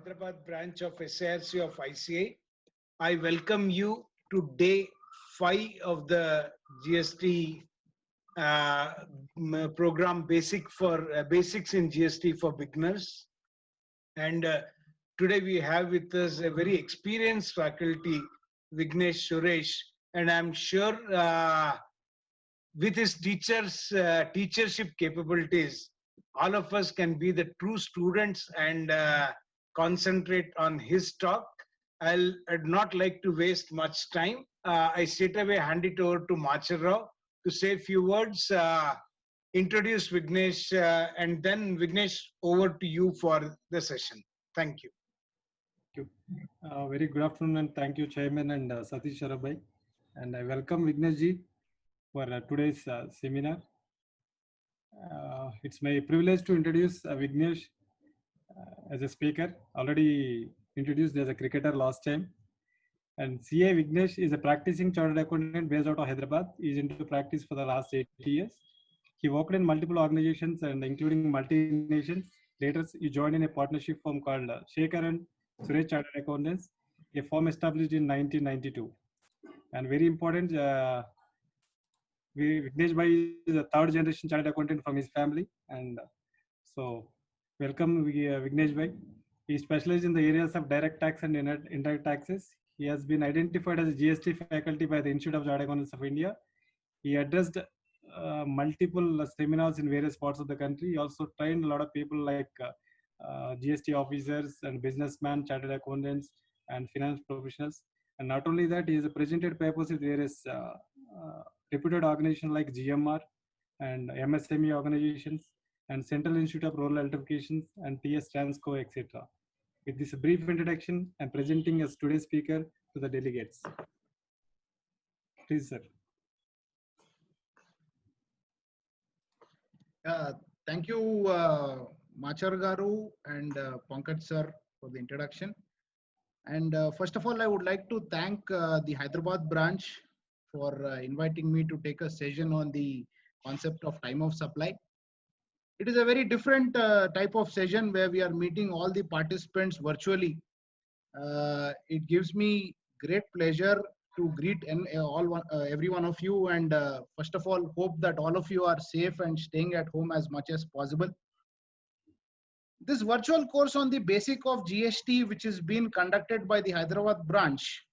Hyderabad branch of SARC of ICA. I welcome you to day 5 of the GST program basics in GST for beginners. And today we have with us a very experienced faculty, Vignesh Suresh, and I'm sure with his teachership capabilities, all of us can be the true students and concentrate on his talk. I'd not like to waste much time. I straight away hand it over to Macharrao to say a few words, introduce Vignesh, and then Vignesh, over to you for the session. Thank you. Thank you. Very good afternoon and thank you, Chairman and Satish Sarabhai. And I welcome Vignesh ji for today's seminar. It's my privilege to introduce Vignesh as a speaker, already introduced as a cricketer last time. And CA Vignesh is a practicing chartered accountant based out of Hyderabad. He is into practice for the last 8 years. He worked in multiple organizations and including multinations. Later, he joined in a partnership firm called Shekhar and Suresh Chartered Accountants, a firm established in 1992. And very important, Vignesh Bhai is a third generation chartered accountant from his family. And so, welcome Vignesh Bhai. He specializes in the areas of direct tax and indirect taxes. He has been identified as a GST faculty by the Institute of Chartered Accountants of India. He addressed multiple seminars in various parts of the country. He also trained a lot of people like GST officers and businessmen, chartered accountants, and finance professionals. And not only that, he has presented papers with various reputed organizations like GMR and MSME organizations and Central Institute of Rural Electrifications and TS Transco, etc. With this brief introduction, I'm presenting as today's speaker to the delegates. Please, sir. Thank you, Machar Garu and Pankaj sir for the introduction. And first of all, I would like to thank the Hyderabad branch for inviting me to take a session on the concept of time of supply. It is a very different type of session where we are meeting all the participants virtually. It gives me great pleasure to greet every one of you, and first of all, hope that all of you are safe and staying at home as much as possible. This virtual course on the basic of GST, which is being conducted by the Hyderabad branch,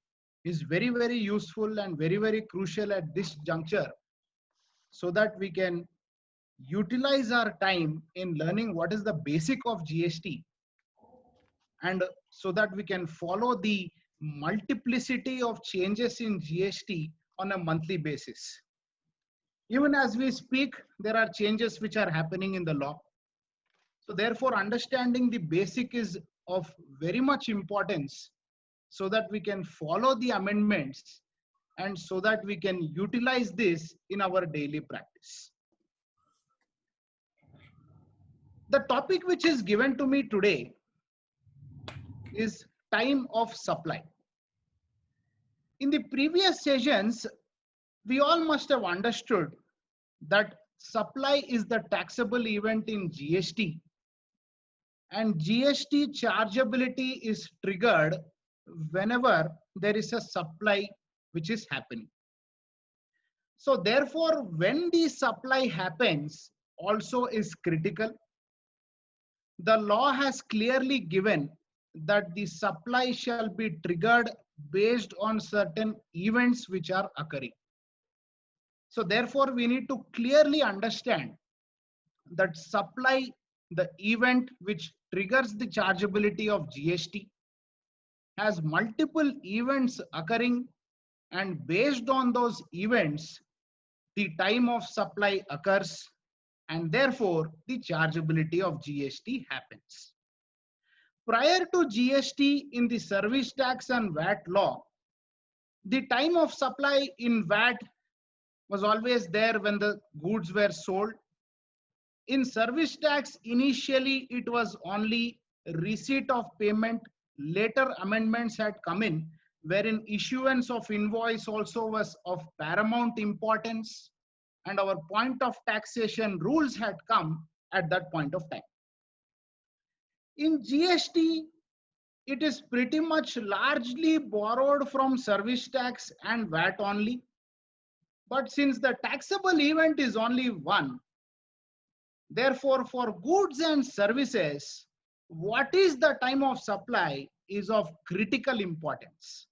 is very, very useful and very, very crucial at this juncture, so that we can utilize our time in learning what is the basic of GST, and so that we can follow the multiplicity of changes in GST on a monthly basis. Even as we speak, there are changes which are happening in the law. So therefore, understanding the basic is of very much importance, so that we can follow the amendments and so that we can utilize this in our daily practice. The topic which is given to me today is time of supply. In the previous sessions, we all must have understood that supply is the taxable event in GST, and GST chargeability is triggered whenever there is a supply which is happening. So therefore, when the supply happens also is critical. The law has clearly given that the supply shall be triggered based on certain events which are occurring. So therefore, we need to clearly understand that supply, the event which triggers the chargeability of GST, has multiple events occurring, and based on those events, the time of supply occurs, and therefore the chargeability of GST happens. Prior to GST in the service tax and VAT law, the time of supply in VAT was always there when the goods were sold. In service tax, initially it was only receipt of payment. Later amendments had come in, wherein issuance of invoice also was of paramount importance, and our point of taxation rules had come at that point of time. In GST, it is pretty much largely borrowed from service tax and VAT only. But since the taxable event is only one, therefore for goods and services, what is the time of supply is of critical importance.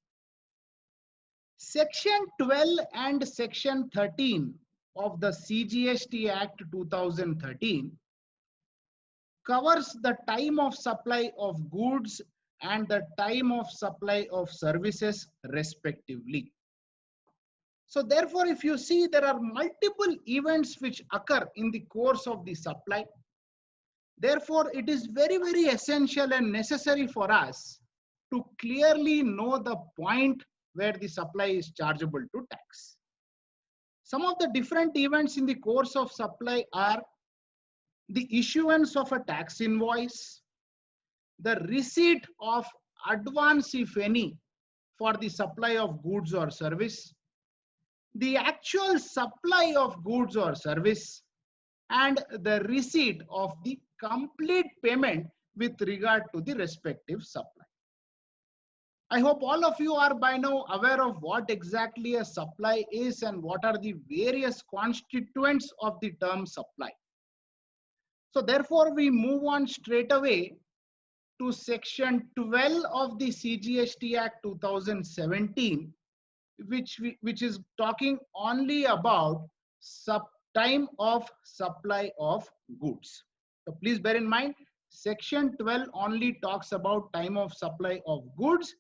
Section 12 and Section 13 of the CGST Act 2013 covers the time of supply of goods and the time of supply of services respectively. So therefore, if you see, there are multiple events which occur in the course of the supply. Therefore, it is very, very essential and necessary for us to clearly know the point where the supply is chargeable to tax. Some of the different events in the course of supply are the issuance of a tax invoice, the receipt of advance, if any, for the supply of goods or service, the actual supply of goods or service, and the receipt of the complete payment with regard to the respective supply. I hope all of you are by now aware of what exactly a supply is and what are the various constituents of the term supply. So therefore, we move on straight away to Section 12 of the CGST Act 2017, which is talking only about time of supply of goods. So please bear in mind, Section 12 only talks about time of supply of goods.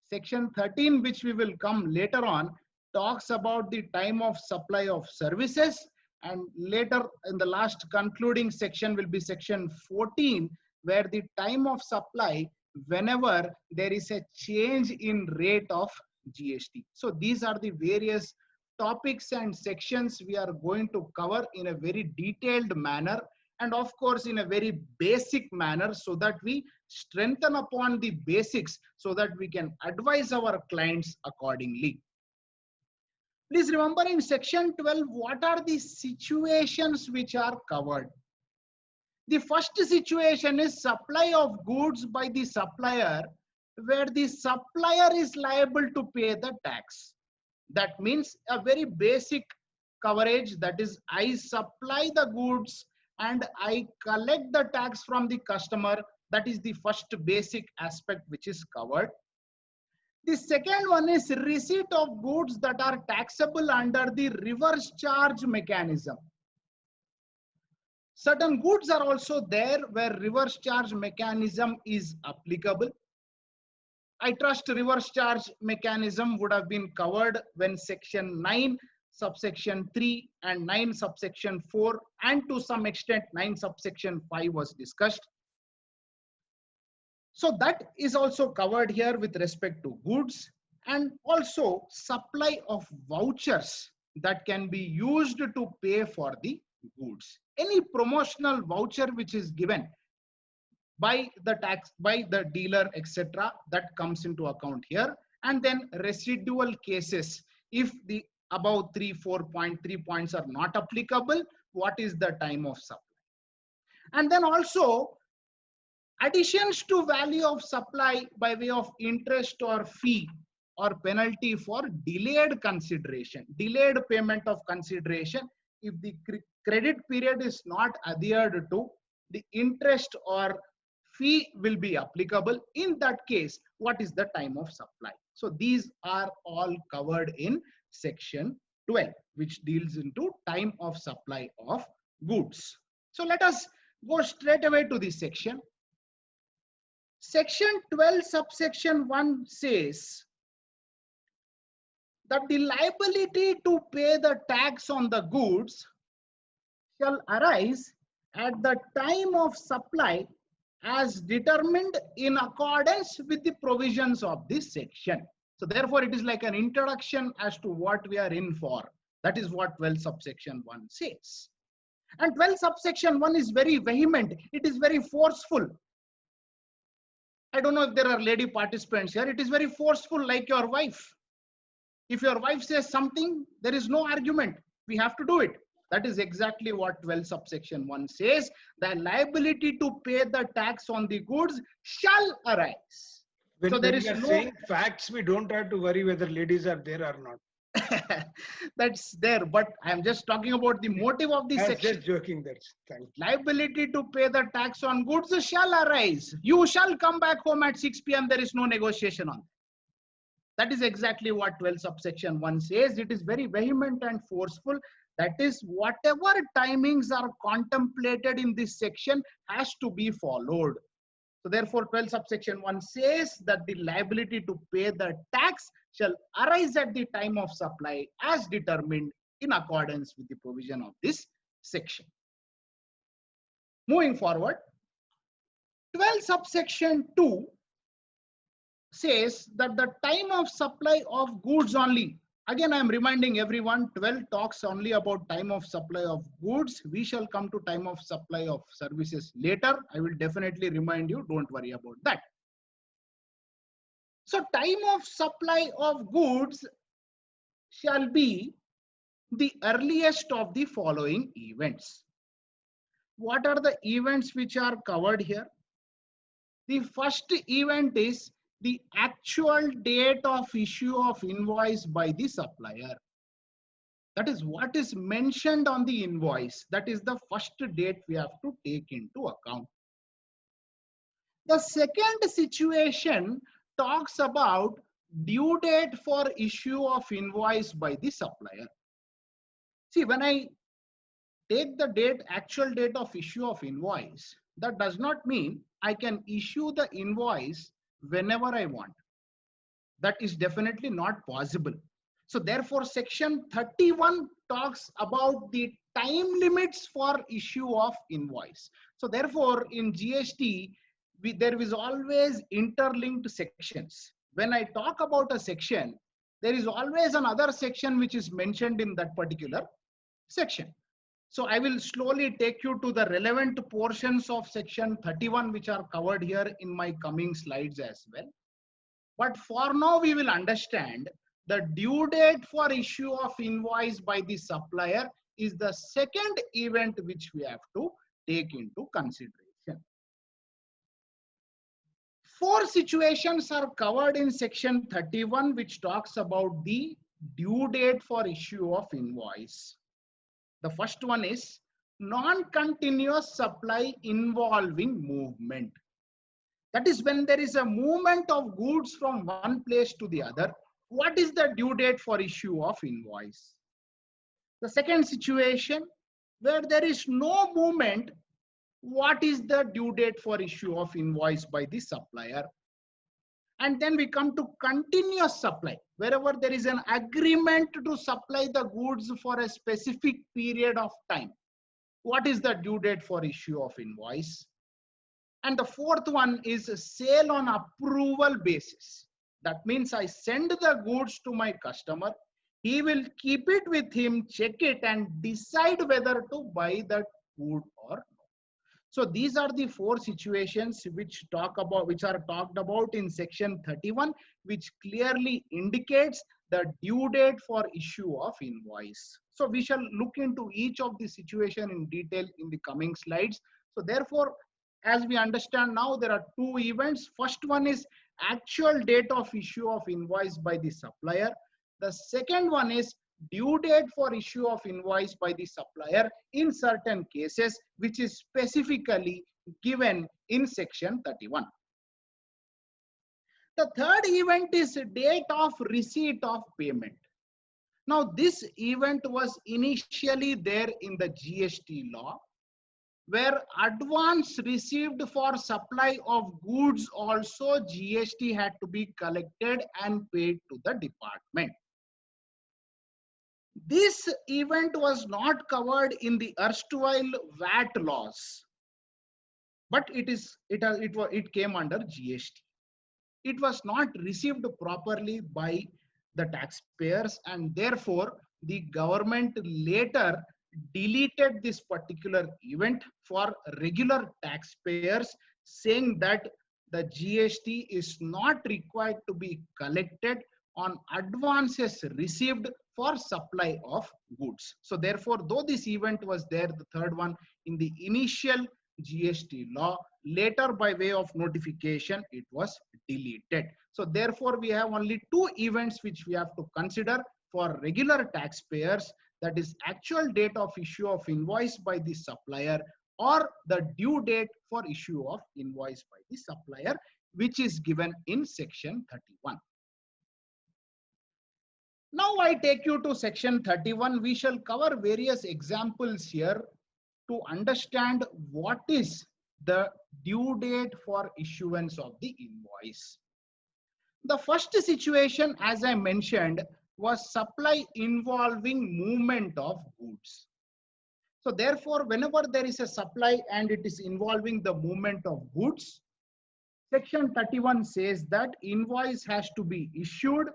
Section 13, which we will come later on, talks about the time of supply of services. And later in the last concluding section will be Section 14, where the time of supply whenever there is a change in rate of GST. So these are the various topics and sections we are going to cover in a very detailed manner, and of course in a very basic manner, so that we strengthen upon the basics so that we can advise our clients accordingly. Please remember, in Section 12, what are the situations which are covered? The first situation is supply of goods by the supplier, where the supplier is liable to pay the tax. That means a very basic coverage, that is, I supply the goods and I collect the tax from the customer. That is the first basic aspect which is covered. The second one is receipt of goods that are taxable under the reverse charge mechanism. Certain goods are also there where reverse charge mechanism is applicable. I trust reverse charge mechanism would have been covered when Section 9 subsection 3 and 9 subsection 4 and to some extent 9 subsection 5 was discussed. So that is also covered here with respect to goods, and also supply of vouchers that can be used to pay for the goods. Any promotional voucher which is given by the dealer, etc., that comes into account here. And then residual cases, if the above 3 points are not applicable, what is the time of supply? And then also additions to value of supply by way of interest or fee or penalty for delayed consideration, delayed payment of consideration. If the credit period is not adhered to, the interest or fee will be applicable. In that case, what is the time of supply? So these are all covered in Section 12, which deals into time of supply of goods. So let us go straight away to this section. Section 12 subsection 1 says that the liability to pay the tax on the goods shall arise at the time of supply as determined in accordance with the provisions of this section. So therefore, it is like an introduction as to what we are in for. That is what 12 subsection 1 says. And 12 subsection 1 is very vehement. It is very forceful. I don't know if there are lady participants here. It is very forceful, like your wife. If your wife says something, there is no argument. We have to do it. That is exactly what 12 subsection 1 says. The liability to pay the tax on the goods shall arise. When, So there when is we are no saying facts, we don't have to worry whether ladies are there or not. that's there, but I'm just talking about the motive of the I was section. just joking. That's thank you. Liability to pay the tax on goods shall arise. You shall come back home at 6 p.m. There is no negotiation on that. Is exactly what 12 subsection 1 says. It is very vehement and forceful. That is, whatever timings are contemplated in this section has to be followed. So therefore, 12 subsection 1 says that the liability to pay the tax shall arise at the time of supply as determined in accordance with the provision of this section. Moving forward, 12 subsection 2 says that the time of supply of goods only. Again, I am reminding everyone, 12 talks only about time of supply of goods. We shall come to time of supply of services later. I will definitely remind you, don't worry about that. So time of supply of goods shall be the earliest of the following events. What are the events which are covered here? The first event is the actual date of issue of invoice by the supplier. That is what is mentioned on the invoice. That is the first date we have to take into account. The second situation talks about due date for issue of invoice by the supplier. See, when I take the date, actual date of issue of invoice, that does not mean I can issue the invoice whenever I want. That is definitely not possible. So therefore, section 31 talks about the time limits for issue of invoice. So therefore, in GST, there is always interlinked sections. When I talk about a section, there is always another section which is mentioned in that particular section. So I will slowly take you to the relevant portions of section 31, which are covered here in my coming slides as well. But for now, we will understand the due date for issue of invoice by the supplier is the second event which we have to take into consideration. 4 situations are covered in section 31, which talks about the due date for issue of invoice. The first one is non-continuous supply involving movement. That is when there is a movement of goods from one place to the other. What is the due date for issue of invoice? The second situation, where there is no movement, what is the due date for issue of invoice by the supplier? And then we come to continuous supply. Wherever there is an agreement to supply the goods for a specific period of time, what is the due date for issue of invoice? And the fourth one is sale on approval basis. That means I send the goods to my customer. He will keep it with him, check it, and decide whether to buy that good or not. So these are the 4 situations which are talked about in section 31, which clearly indicates the due date for issue of invoice. So we shall look into each of the situation in detail in the coming slides. So therefore, as we understand now, there are 2 events. First one is actual date of issue of invoice by the supplier. The second one is due date for issue of invoice by the supplier in certain cases, which is specifically given in section 31. The third event is date of receipt of payment. Now, this event was initially there in the GST law, where advance received for supply of goods also GST had to be collected and paid to the department. This event was not covered in the erstwhile VAT laws, but it came under GST. It was not received properly by the taxpayers, and therefore the government later deleted this particular event for regular taxpayers, saying that the GST is not required to be collected on advances received for supply of goods. So therefore, though this event was there, the third one, in the initial GST law. Later, by way of notification, it was deleted. So therefore, we have only two events which we have to consider for regular taxpayers, that is actual date of issue of invoice by the supplier or the due date for issue of invoice by the supplier, which is given in section 31. Now I take you to section 31. We shall cover various examples here to understand what is the due date for issuance of the invoice. The first situation, as I mentioned, was supply involving movement of goods. So therefore, whenever there is a supply and it is involving the movement of goods, section 31 says that invoice has to be issued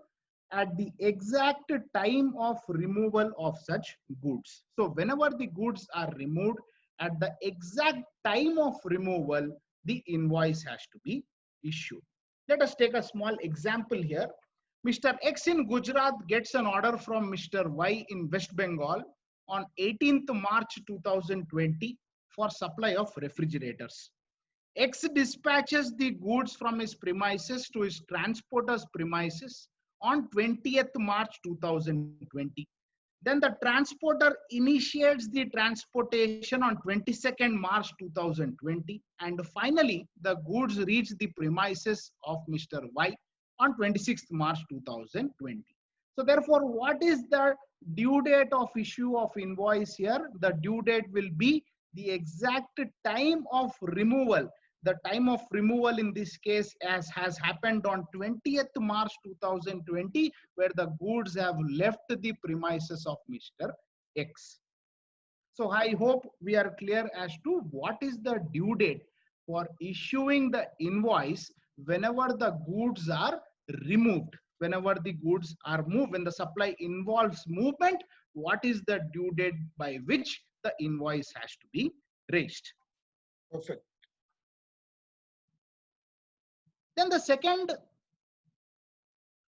at the exact time of removal of such goods. So whenever the goods are removed, at the exact time of removal, the invoice has to be issued. Let us take a small example here. Mr. X in Gujarat gets an order from Mr. Y in West Bengal on 18th March 2020 for supply of refrigerators. X dispatches the goods from his premises to his transporter's premises on 20th March 2020. Then the transporter initiates the transportation on 22nd March 2020. And finally, the goods reach the premises of Mr. Y on 26th March 2020. So therefore, what is the due date of issue of invoice here? The due date will be the exact time of removal. The time of removal in this case has happened on 20th March 2020, where the goods have left the premises of Mr. X. So I hope we are clear as to what is the due date for issuing the invoice whenever the goods are removed. Whenever the goods are moved, when the supply involves movement, what is the due date by which the invoice has to be raised? Perfect. Then the second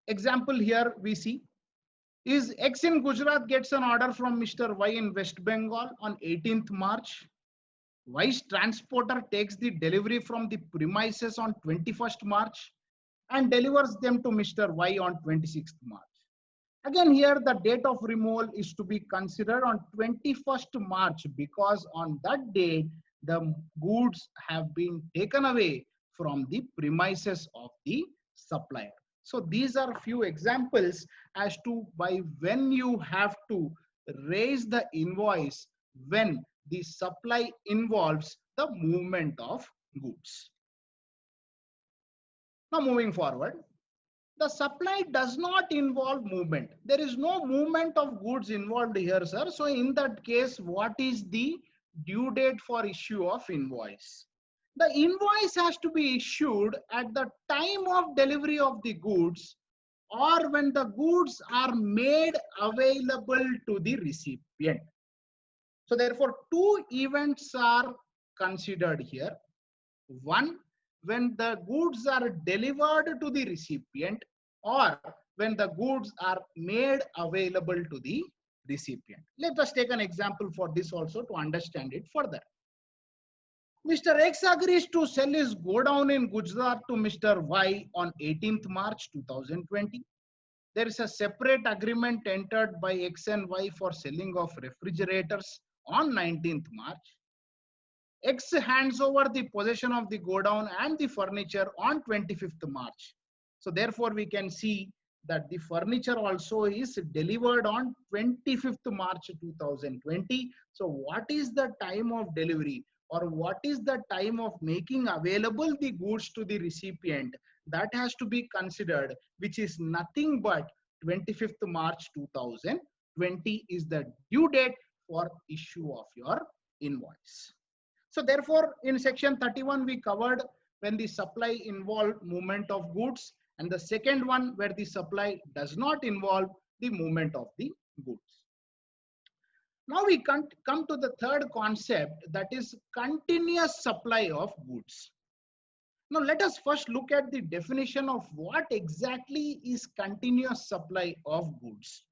example here we see is X in Gujarat gets an order from Mr. Y in West Bengal on 18th March. Y's transporter takes the delivery from the premises on 21st March and delivers them to Mr. Y on 26th March. Again, here the date of removal is to be considered on 21st March because on that day the goods have been taken away from the premises of the supplier. So these are few examples as to by when you have to raise the invoice when the supply involves the movement of goods. Now moving forward, the supply does not involve movement. There is no movement of goods involved here, sir. So in that case, what is the due date for issue of invoice? The invoice has to be issued at the time of delivery of the goods or when the goods are made available to the recipient. So therefore, two events are considered here. One, when the goods are delivered to the recipient or when the goods are made available to the recipient. Let us take an example for this also to understand it further. Mr. X agrees to sell his godown in Gujarat to Mr. Y on 18th March 2020. There is a separate agreement entered by X and Y for selling of refrigerators on 19th March. X hands over the possession of the godown and the furniture on 25th March. So therefore, we can see that the furniture also is delivered on 25th March 2020. So what is the time of delivery or what is the time of making available the goods to the recipient? That has to be considered, which is nothing but 25th March 2020 is the due date for issue of your invoice. So therefore, in section 31, we covered when the supply involved movement of goods, and the second one where the supply does not involve the movement of the goods. Now we come to the third concept, that is continuous supply of goods. Now let us first look at the definition of what exactly is continuous supply of goods.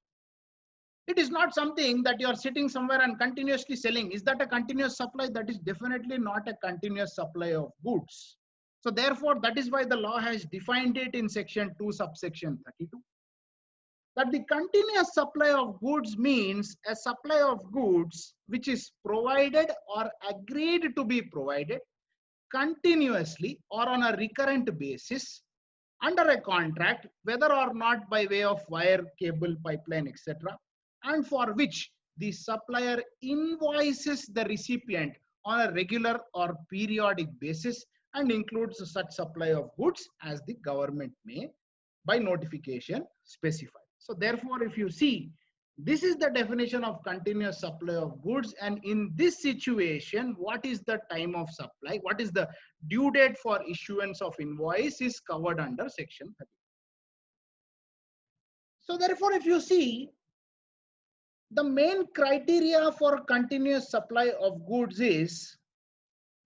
It is not something that you are sitting somewhere and continuously selling. Is that a continuous supply? That is definitely not a continuous supply of goods. So therefore, that is why the law has defined it in section 2, subsection 32. That the continuous supply of goods means a supply of goods which is provided or agreed to be provided continuously or on a recurrent basis under a contract, whether or not by way of wire, cable, pipeline, etc., and for which the supplier invoices the recipient on a regular or periodic basis and includes such supply of goods as the government may by notification specify. So therefore, if you see, this is the definition of continuous supply of goods, and in this situation, what is the time of supply, what is the due date for issuance of invoice is covered under section 30. So therefore, if you see, the main criteria for continuous supply of goods is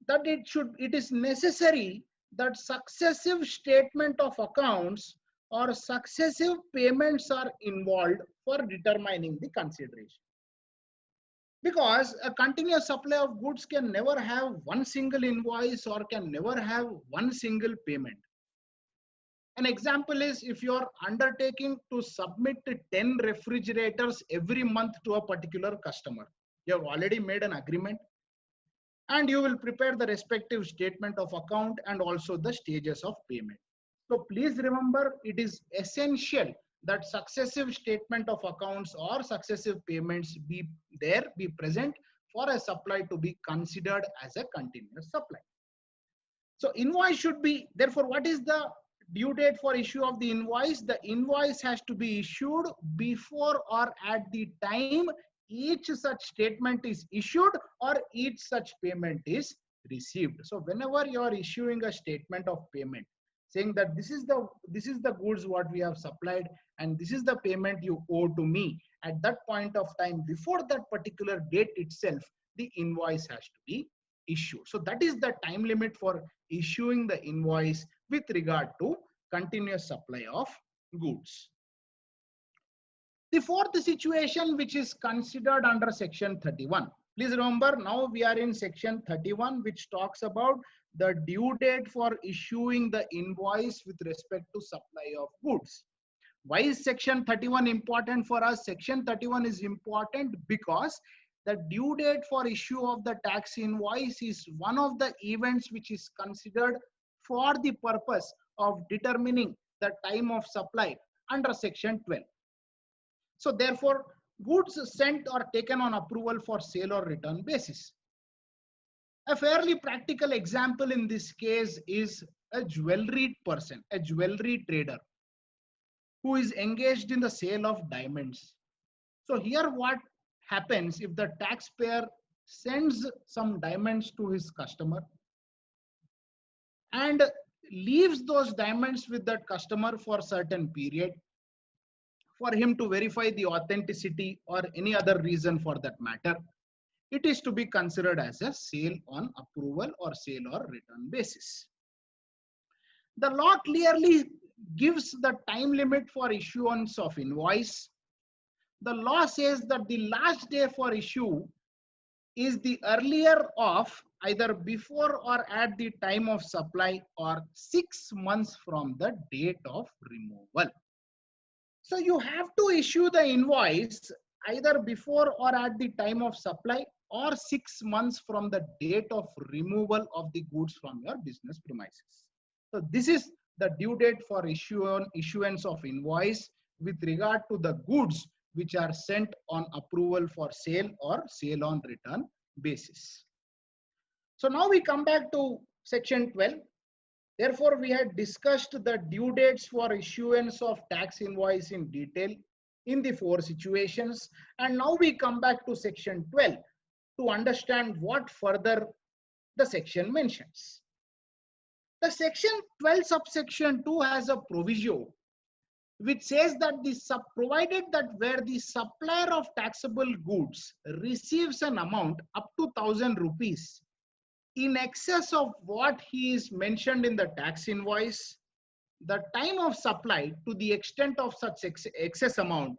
that it is necessary that successive statement of accounts or successive payments are involved for determining the consideration. Because a continuous supply of goods can never have one single invoice or can never have one single payment. An example is if you are undertaking to submit 10 refrigerators every month to a particular customer. You have already made an agreement and you will prepare the respective statement of account and also the stages of payment. So please remember, it is essential that successive statement of accounts or successive payments be present for a supply to be considered as a continuous supply. So invoice should be, therefore, what is the due date for issue of the invoice? The invoice has to be issued before or at the time each such statement is issued or each such payment is received. So whenever you are issuing a statement of payment saying that this is the goods what we have supplied and this is the payment you owe to me, at that point of time before that particular date itself, the invoice has to be issued. So that is the time limit for issuing the invoice with regard to continuous supply of goods. The fourth situation which is considered under section 31. Please remember, now we are in section 31, which talks about the due date for issuing the invoice with respect to supply of goods. Why is section 31 important for us? Section 31 is important because the due date for issue of the tax invoice is one of the events which is considered for the purpose of determining the time of supply under section 12. So therefore, goods sent or taken on approval for sale or return basis. A fairly practical example in this case is a jewelry person, a jewelry trader who is engaged in the sale of diamonds. So here what happens if the taxpayer sends some diamonds to his customer and leaves those diamonds with that customer for a certain period for him to verify the authenticity or any other reason for that matter, it is to be considered as a sale on approval or sale or return basis. The law clearly gives the time limit for issuance of invoice. The law says that the last day for issue is the earlier of either before or at the time of supply or 6 months from the date of removal. So you have to issue the invoice either before or at the time of supply or 6 months from the date of removal of the goods from your business premises. So this is the due date for issuance of invoice with regard to the goods which are sent on approval for sale or sale on return basis. So now we come back to section 12. Therefore, we had discussed the due dates for issuance of tax invoice in detail in the 4 situations. And now we come back to section 12 to understand what further the section mentions. The section 12 subsection 2 has a proviso which says that provided that where the supplier of taxable goods receives an amount up to 1,000 rupees in excess of what he is mentioned in the tax invoice, the time of supply to the extent of such excess amount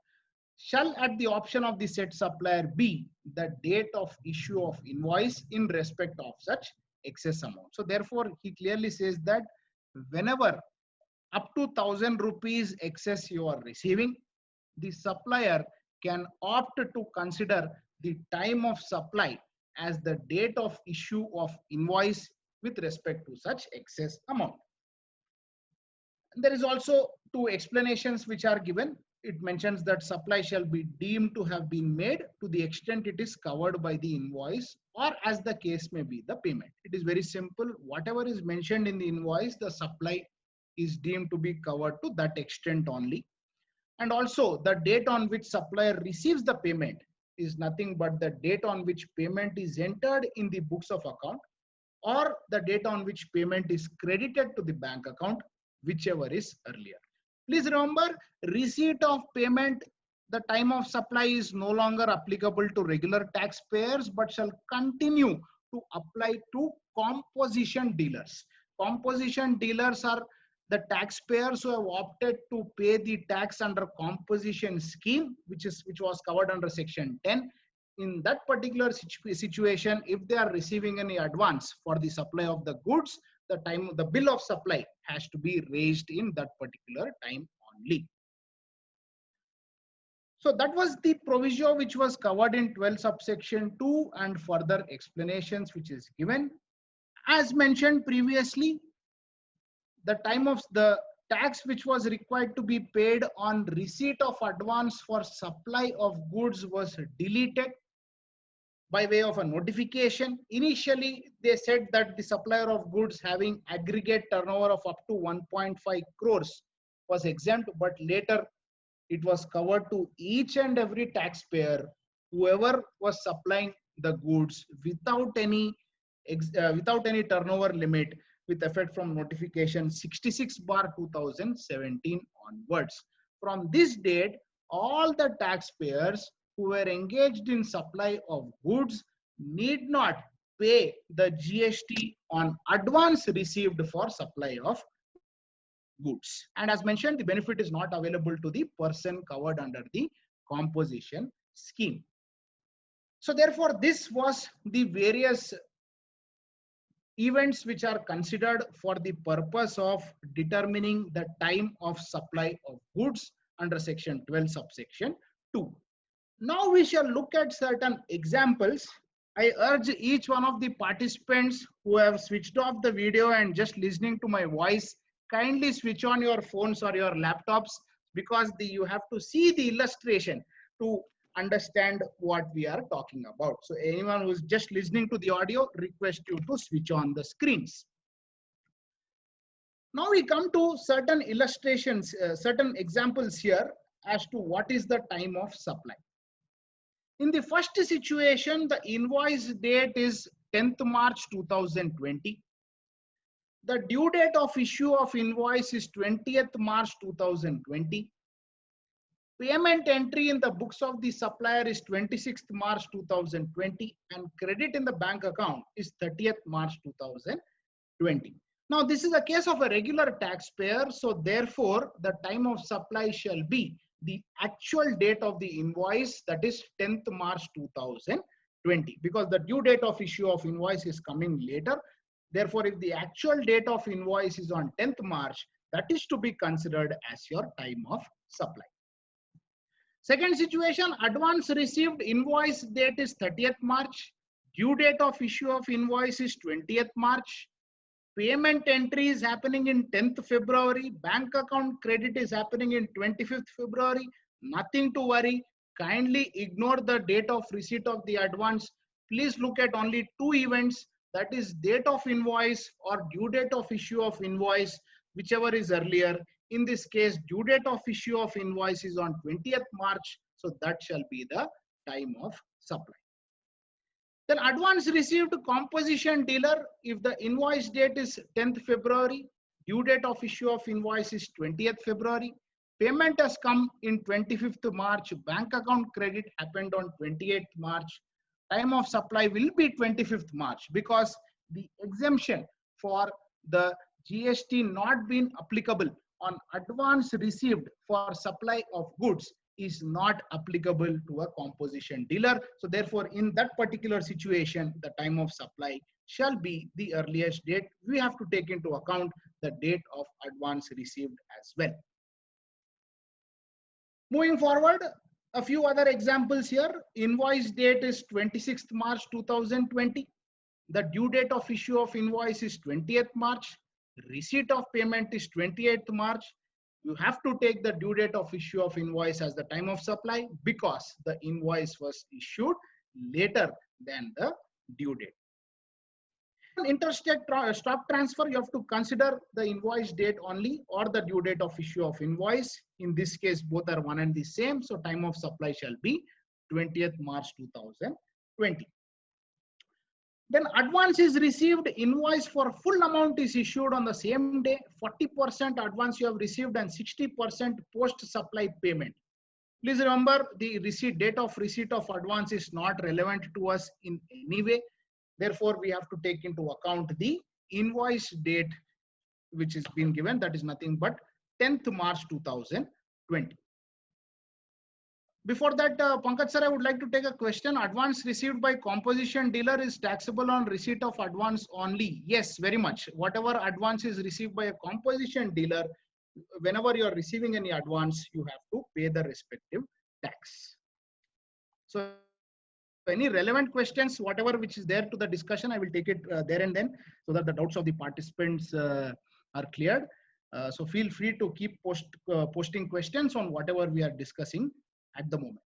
shall at the option of the said supplier be the date of issue of invoice in respect of such excess amount. So therefore, he clearly says that whenever up to 1,000 rupees excess you are receiving, the supplier can opt to consider the time of supply as the date of issue of invoice with respect to such excess amount. There is also two explanations which are given. It mentions that supply shall be deemed to have been made to the extent it is covered by the invoice, or as the case may be the payment. It is very simple. Whatever is mentioned in the invoice, the supply is deemed to be covered to that extent only. And also the date on which supplier receives the payment is nothing but the date on which payment is entered in the books of account, or the date on which payment is credited to the bank account, whichever is earlier. Please remember, receipt of payment, the time of supply is no longer applicable to regular taxpayers, but shall continue to apply to composition dealers. Composition dealers are the taxpayers who have opted to pay the tax under composition scheme, which was covered under section 10. In that particular situation, if they are receiving any advance for the supply of the goods, the bill of supply has to be raised in that particular time only. So that was the proviso which was covered in 12 subsection 2, and further explanations which is given. As mentioned previously, the time of the tax which was required to be paid on receipt of advance for supply of goods was deleted by way of a notification. Initially, they said that the supplier of goods having aggregate turnover of up to 1.5 crores was exempt, but later it was covered to each and every taxpayer, whoever was supplying the goods without any turnover limit, with effect from notification 66/2017 onwards. From this date, all the taxpayers who were engaged in supply of goods need not pay the GST on advance received for supply of goods. And as mentioned, the benefit is not available to the person covered under the composition scheme. So therefore, this was the various events which are considered for the purpose of determining the time of supply of goods under section 12 subsection 2. Now we shall look at certain examples. I urge each one of the participants who have switched off the video and just listening to my voice, kindly switch on your phones or your laptops, because you have to see the illustration to understand what we are talking about. So anyone who is just listening to the audio, request you to switch on the screens. Now we come to certain illustrations, certain examples here as to what is the time of supply. In the first situation, the invoice date is 10th March 2020. The due date of issue of invoice is 20th March 2020. Payment entry in the books of the supplier is 26th March 2020, and credit in the bank account is 30th March 2020. Now, this is a case of a regular taxpayer, so therefore, the time of supply shall be the actual date of the invoice, that is 10th March 2020, because the due date of issue of invoice is coming later. Therefore, if the actual date of invoice is on 10th March, that is to be considered as your time of supply. Second situation, advance received, invoice date is 30th March. Due date of issue of invoice is 20th March. Payment entry is happening in 10th February. Bank account credit is happening in 25th February. Nothing to worry. Kindly ignore the date of receipt of the advance. Please look at only two events, that is date of invoice or due date of issue of invoice, whichever is earlier. In this case, due date of issue of invoice is on 20th March. So that shall be the time of supply. Then advance received composition dealer, if the invoice date is 10th February, due date of issue of invoice is 20th February, payment has come in 25th March, bank account credit happened on 28th March, time of supply will be 25th March, because the exemption for the GST not being applicable on advance received for supply of goods is not applicable to a composition dealer. So therefore, in that particular situation, the time of supply shall be the earliest date. We have to take into account the date of advance received as well. Moving forward, a few other examples here. Invoice date is 26th March 2020. The due date of issue of invoice is 20th March. Receipt of payment is 28th March. You have to take the due date of issue of invoice as the time of supply because the invoice was issued later than the due date. Interstate stock transfer, you have to consider the invoice date only or the due date of issue of invoice. In this case, both are one and the same. So time of supply shall be 20th March 2020. Then advance is received, invoice for full amount is issued on the same day. 40% advance you have received and 60% post-supply payment. Please remember the date of receipt of advance is not relevant to us in any way. Therefore, we have to take into account the invoice date which is being given, that is nothing but 10th March 2020. Before that, Pankaj sir, I would like to take a question. Advance received by composition dealer is taxable on receipt of advance only. Yes, very much. Whatever advance is received by a composition dealer, whenever you are receiving any advance, you have to pay the respective tax. So any relevant questions, whatever which is there to the discussion, I will take it there and then so that the doubts of the participants are cleared. So feel free to keep posting questions on whatever we are discussing at the moment.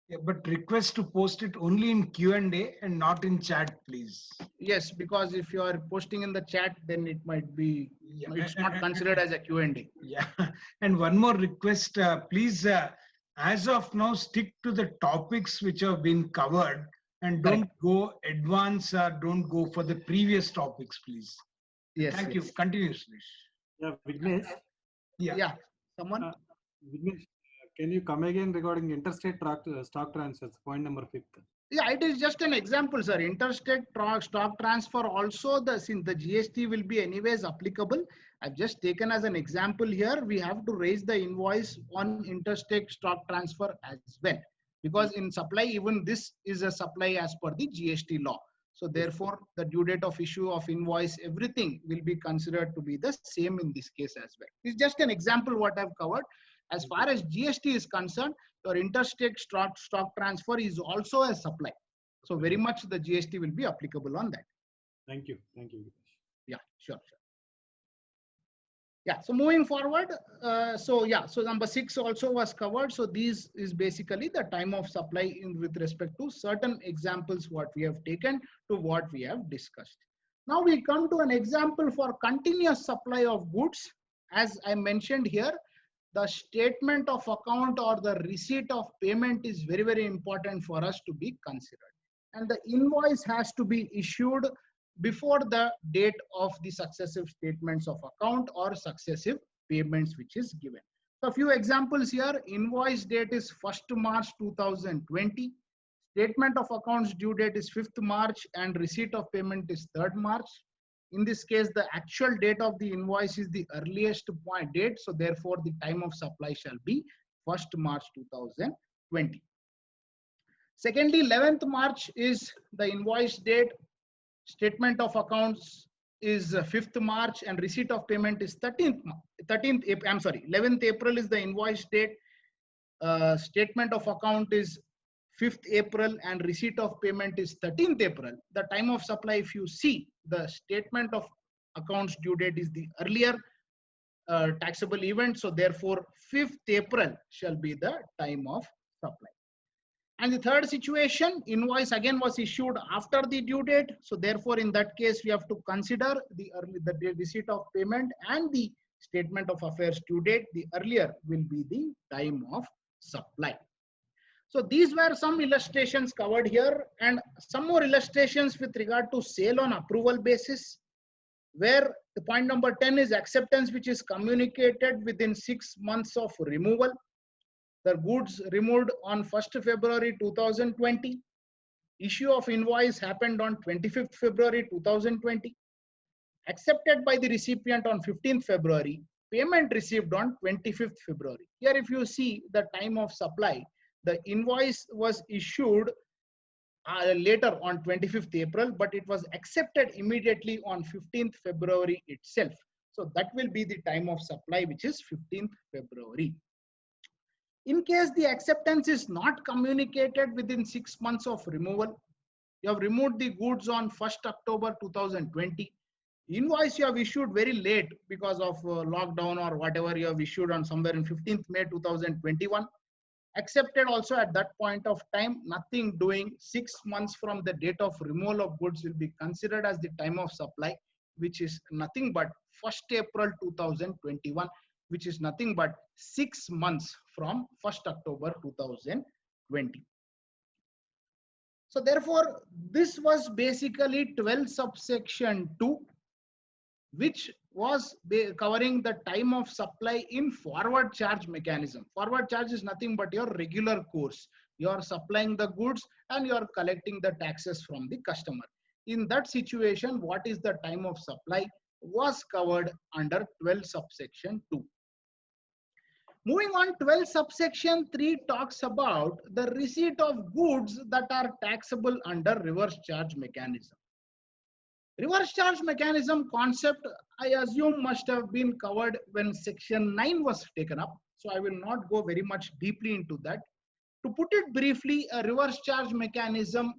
Yeah, but request to post it only in Q&A and not in chat, please. Yes, because if you are posting in the chat, then it might be, it's not considered as a Q&A. Yeah, and one more request, please, as of now, stick to the topics which have been covered and don't go advance or don't go for the previous topics, please. Yes. Thank you. Continue, Suresh. Yeah, Vignesh. Yeah. Someone? Vignesh, can you come again regarding interstate stock transfers, point number 5? Yeah, it is just an example, sir. Interstate stock transfer also, since the GST will be anyways applicable. I've just taken as an example here. We have to raise the invoice on interstate stock transfer as well. Because in supply, even this is a supply as per the GST law. So therefore, the due date of issue of invoice, everything will be considered to be the same in this case as well. It's just an example what I've covered. As far as GST is concerned, your interstate stock transfer is also a supply. So very much the GST will be applicable on that. Thank you. Thank you. Yeah, sure. Yeah, so moving forward, so number 6 also was covered. So this is basically the time of supply with respect to certain examples what we have taken to what we have discussed. Now we come to an example for continuous supply of goods. As I mentioned here, the statement of account or the receipt of payment is very, very important for us to be considered. And the invoice has to be issued before the date of the successive statements of account or successive payments which is given. So a few examples here. Invoice date is 1st March 2020. Statement of accounts due date is 5th March and receipt of payment is 3rd March. In this case, the actual date of the invoice is the earliest point date. So therefore, the time of supply shall be 1st March 2020. Secondly, 11th March is the invoice date. Statement of accounts is 5th March and receipt of payment is 11th April is the invoice date. Statement of account is 5th April and receipt of payment is 13th April. The time of supply, if you see, the statement of accounts due date is the earlier taxable event. So therefore, 5th April shall be the time of supply. And the third situation, invoice again was issued after the due date. So therefore, in that case, we have to consider the receipt of payment and the statement of affairs due date. The earlier will be the time of supply. So these were some illustrations covered here and some more illustrations with regard to sale on approval basis, where the point number 10 is acceptance which is communicated within 6 months of removal. The goods removed on 1st February 2020. Issue of invoice happened on 25th February 2020. Accepted by the recipient on 15th February. payment received on 25th February. Here, if you see the time of supply, the invoice was issued later on 25th April, but it was accepted immediately on 15th February itself. So that will be the time of supply, which is 15th February. In case the acceptance is not communicated within 6 months of removal, you have removed the goods on 1st October 2020. Invoice you have issued very late because of lockdown or whatever, you have issued on somewhere in 15th May 2021. Accepted also at that point of time, nothing doing. 6 months from the date of removal of goods will be considered as the time of supply, which is nothing but 1st April 2021, which is nothing but 6 months from 1st October 2020. So therefore, this was basically 12 subsection 2, which was covering the time of supply in forward charge mechanism. Forward charge is nothing but your regular course. You are supplying the goods and you are collecting the taxes from the customer. In that situation, what is the time of supply was covered under 12 subsection 2. Moving on, 12 subsection 3 talks about the receipt of goods that are taxable under reverse charge mechanism. Reverse charge mechanism concept, I assume, must have been covered when section 9 was taken up. So I will not go very much deeply into that. To put it briefly, a reverse charge mechanism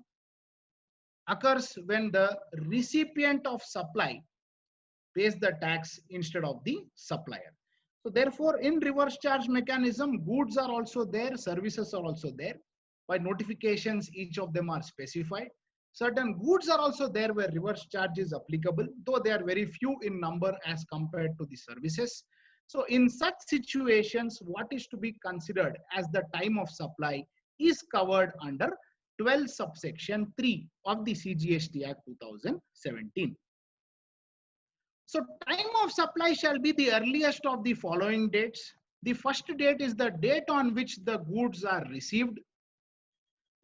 occurs when the recipient of supply pays the tax instead of the supplier. So therefore, in reverse charge mechanism, goods are also there, services are also there. By notifications, each of them are specified. Certain goods are also there where reverse charge is applicable, though they are very few in number as compared to the services. So in such situations, what is to be considered as the time of supply is covered under 12 subsection 3 of the CGST Act 2017. So time of supply shall be the earliest of the following dates. The first date is the date on which the goods are received.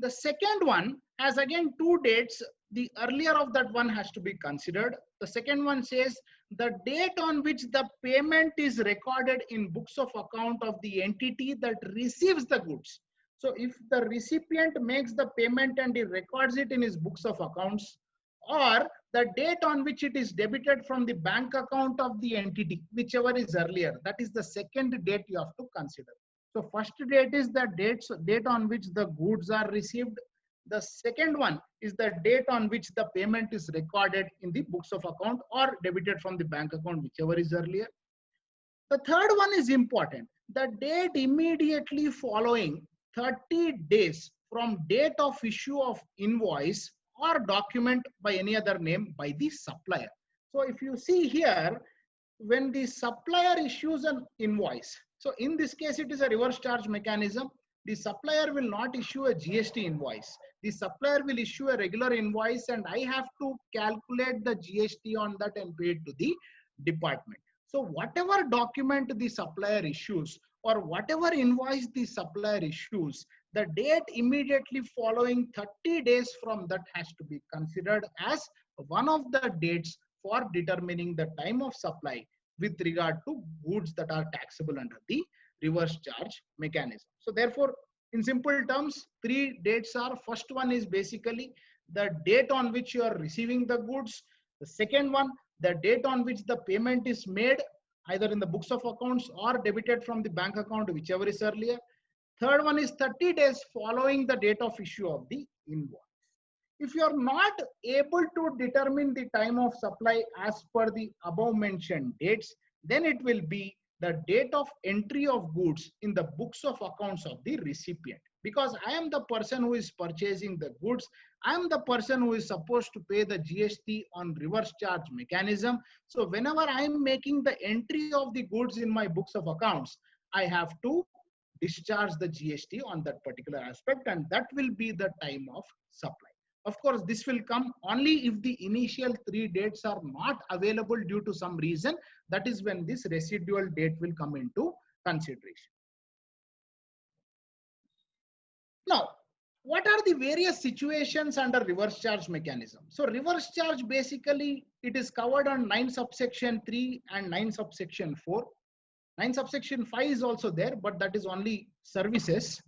The second one has again two dates. The earlier of that one has to be considered. The second one says the date on which the payment is recorded in books of account of the entity that receives the goods. So if the recipient makes the payment and he records it in his books of accounts, or the date on which it is debited from the bank account of the entity, whichever is earlier, that is the second date you have to consider. So first date is the date on which the goods are received. The second one is the date on which the payment is recorded in the books of account or debited from the bank account, whichever is earlier. The third one is important. The date immediately following 30 days from date of issue of invoice or document by any other name by the supplier. So if you see here, when the supplier issues an invoice, so in this case, it is a reverse charge mechanism. The supplier will not issue a GST invoice. The supplier will issue a regular invoice and I have to calculate the GST on that and pay it to the department. So whatever document the supplier issues or whatever invoice the supplier issues, the date immediately following 30 days from that has to be considered as one of the dates for determining the time of supply with regard to goods that are taxable under the reverse charge mechanism. So therefore, in simple terms, three dates are: first one is basically the date on which you are receiving the goods. The second one, the date on which the payment is made, either in the books of accounts or debited from the bank account, whichever is earlier. Third one is 30 days following the date of issue of the invoice. If you are not able to determine the time of supply as per the above mentioned dates, then it will be the date of entry of goods in the books of accounts of the recipient. Because I am the person who is purchasing the goods, I am the person who is supposed to pay the GST on reverse charge mechanism. So whenever I am making the entry of the goods in my books of accounts, I have to discharge the GST on that particular aspect, and that will be the time of supply. Of course, this will come only if the initial three dates are not available due to some reason. That is when this residual date will come into consideration. Now, what are the various situations under reverse charge mechanism? So reverse charge, basically it is covered on 9 subsection 3 and 9 subsection 4. 9 subsection 5 is also there, but that is only services.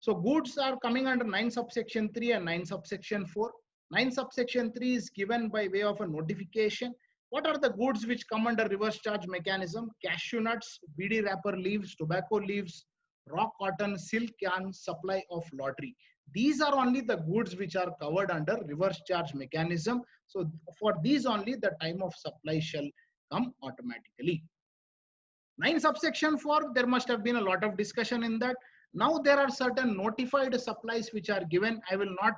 So goods are coming under 9 subsection 3 and 9 subsection 4. 9 subsection 3 is given by way of a notification. What are the goods which come under reverse charge mechanism? Cashew nuts, BD wrapper leaves, tobacco leaves, raw cotton, silk yarn, supply of lottery. These are only the goods which are covered under reverse charge mechanism. So for these only the time of supply shall come automatically. 9 subsection 4, there must have been a lot of discussion in that. Now there are certain notified supplies which are given. I will not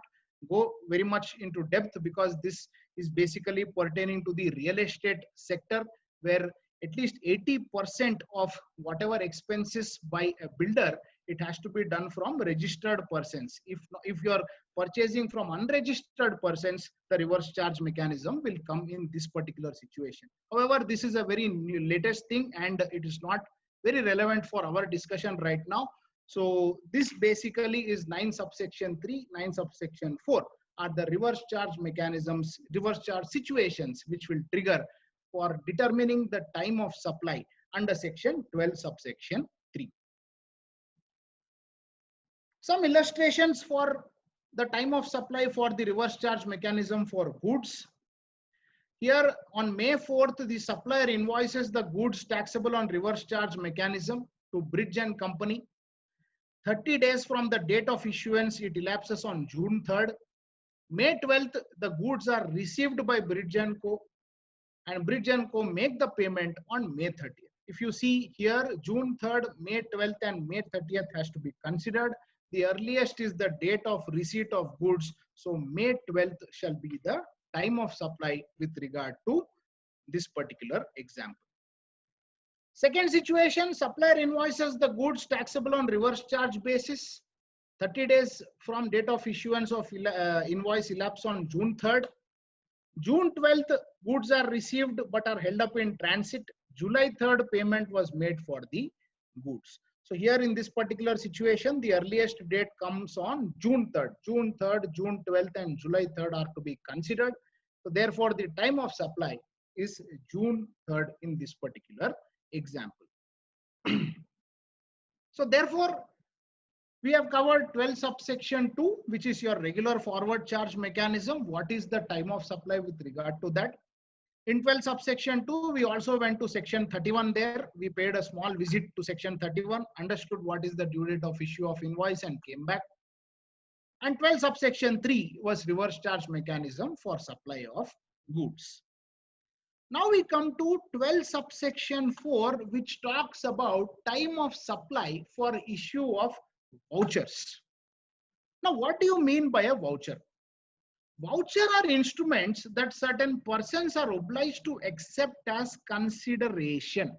go very much into depth because this is basically pertaining to the real estate sector, where at least 80% of whatever expenses by a builder, it has to be done from registered persons. If you are purchasing from unregistered persons, the reverse charge mechanism will come in this particular situation. However, this is a very new latest thing and it is not very relevant for our discussion right now. So this basically is 9 subsection 3, 9 subsection 4 are the reverse charge mechanisms, reverse charge situations which will trigger for determining the time of supply under section 12 subsection 3. Some illustrations for the time of supply for the reverse charge mechanism for goods. Here on May 4th, the supplier invoices the goods taxable on reverse charge mechanism to Bridge and Company. 30 days from the date of issuance, it elapses on June 3rd. May 12th, the goods are received by Bridge & Co. and Bridge & Co. make the payment on May 30th. If you see here, June 3rd, May 12th and May 30th has to be considered. The earliest is the date of receipt of goods. So May 12th shall be the time of supply with regard to this particular example. Second situation, supplier invoices the goods taxable on reverse charge basis. 30 days from date of issuance of invoice elapse on June 3rd. June 12th, goods are received but are held up in transit. July 3rd, payment was made for the goods. So here in this particular situation, the earliest date comes on June 3rd. June 3rd, June 12th and July 3rd are to be considered. So therefore, the time of supply is June 3rd in this particular example. So therefore, we have covered 12 subsection 2, which is your regular forward charge mechanism. What is the time of supply with regard to that? In 12 subsection 2, we also went to section 31 there. We paid a small visit to section 31, understood what is the due date of issue of invoice and came back. And 12 subsection 3 was reverse charge mechanism for supply of goods. Now we come to 12 subsection 4, which talks about time of supply for issue of vouchers. Now, what do you mean by a voucher? Voucher are instruments that certain persons are obliged to accept as consideration.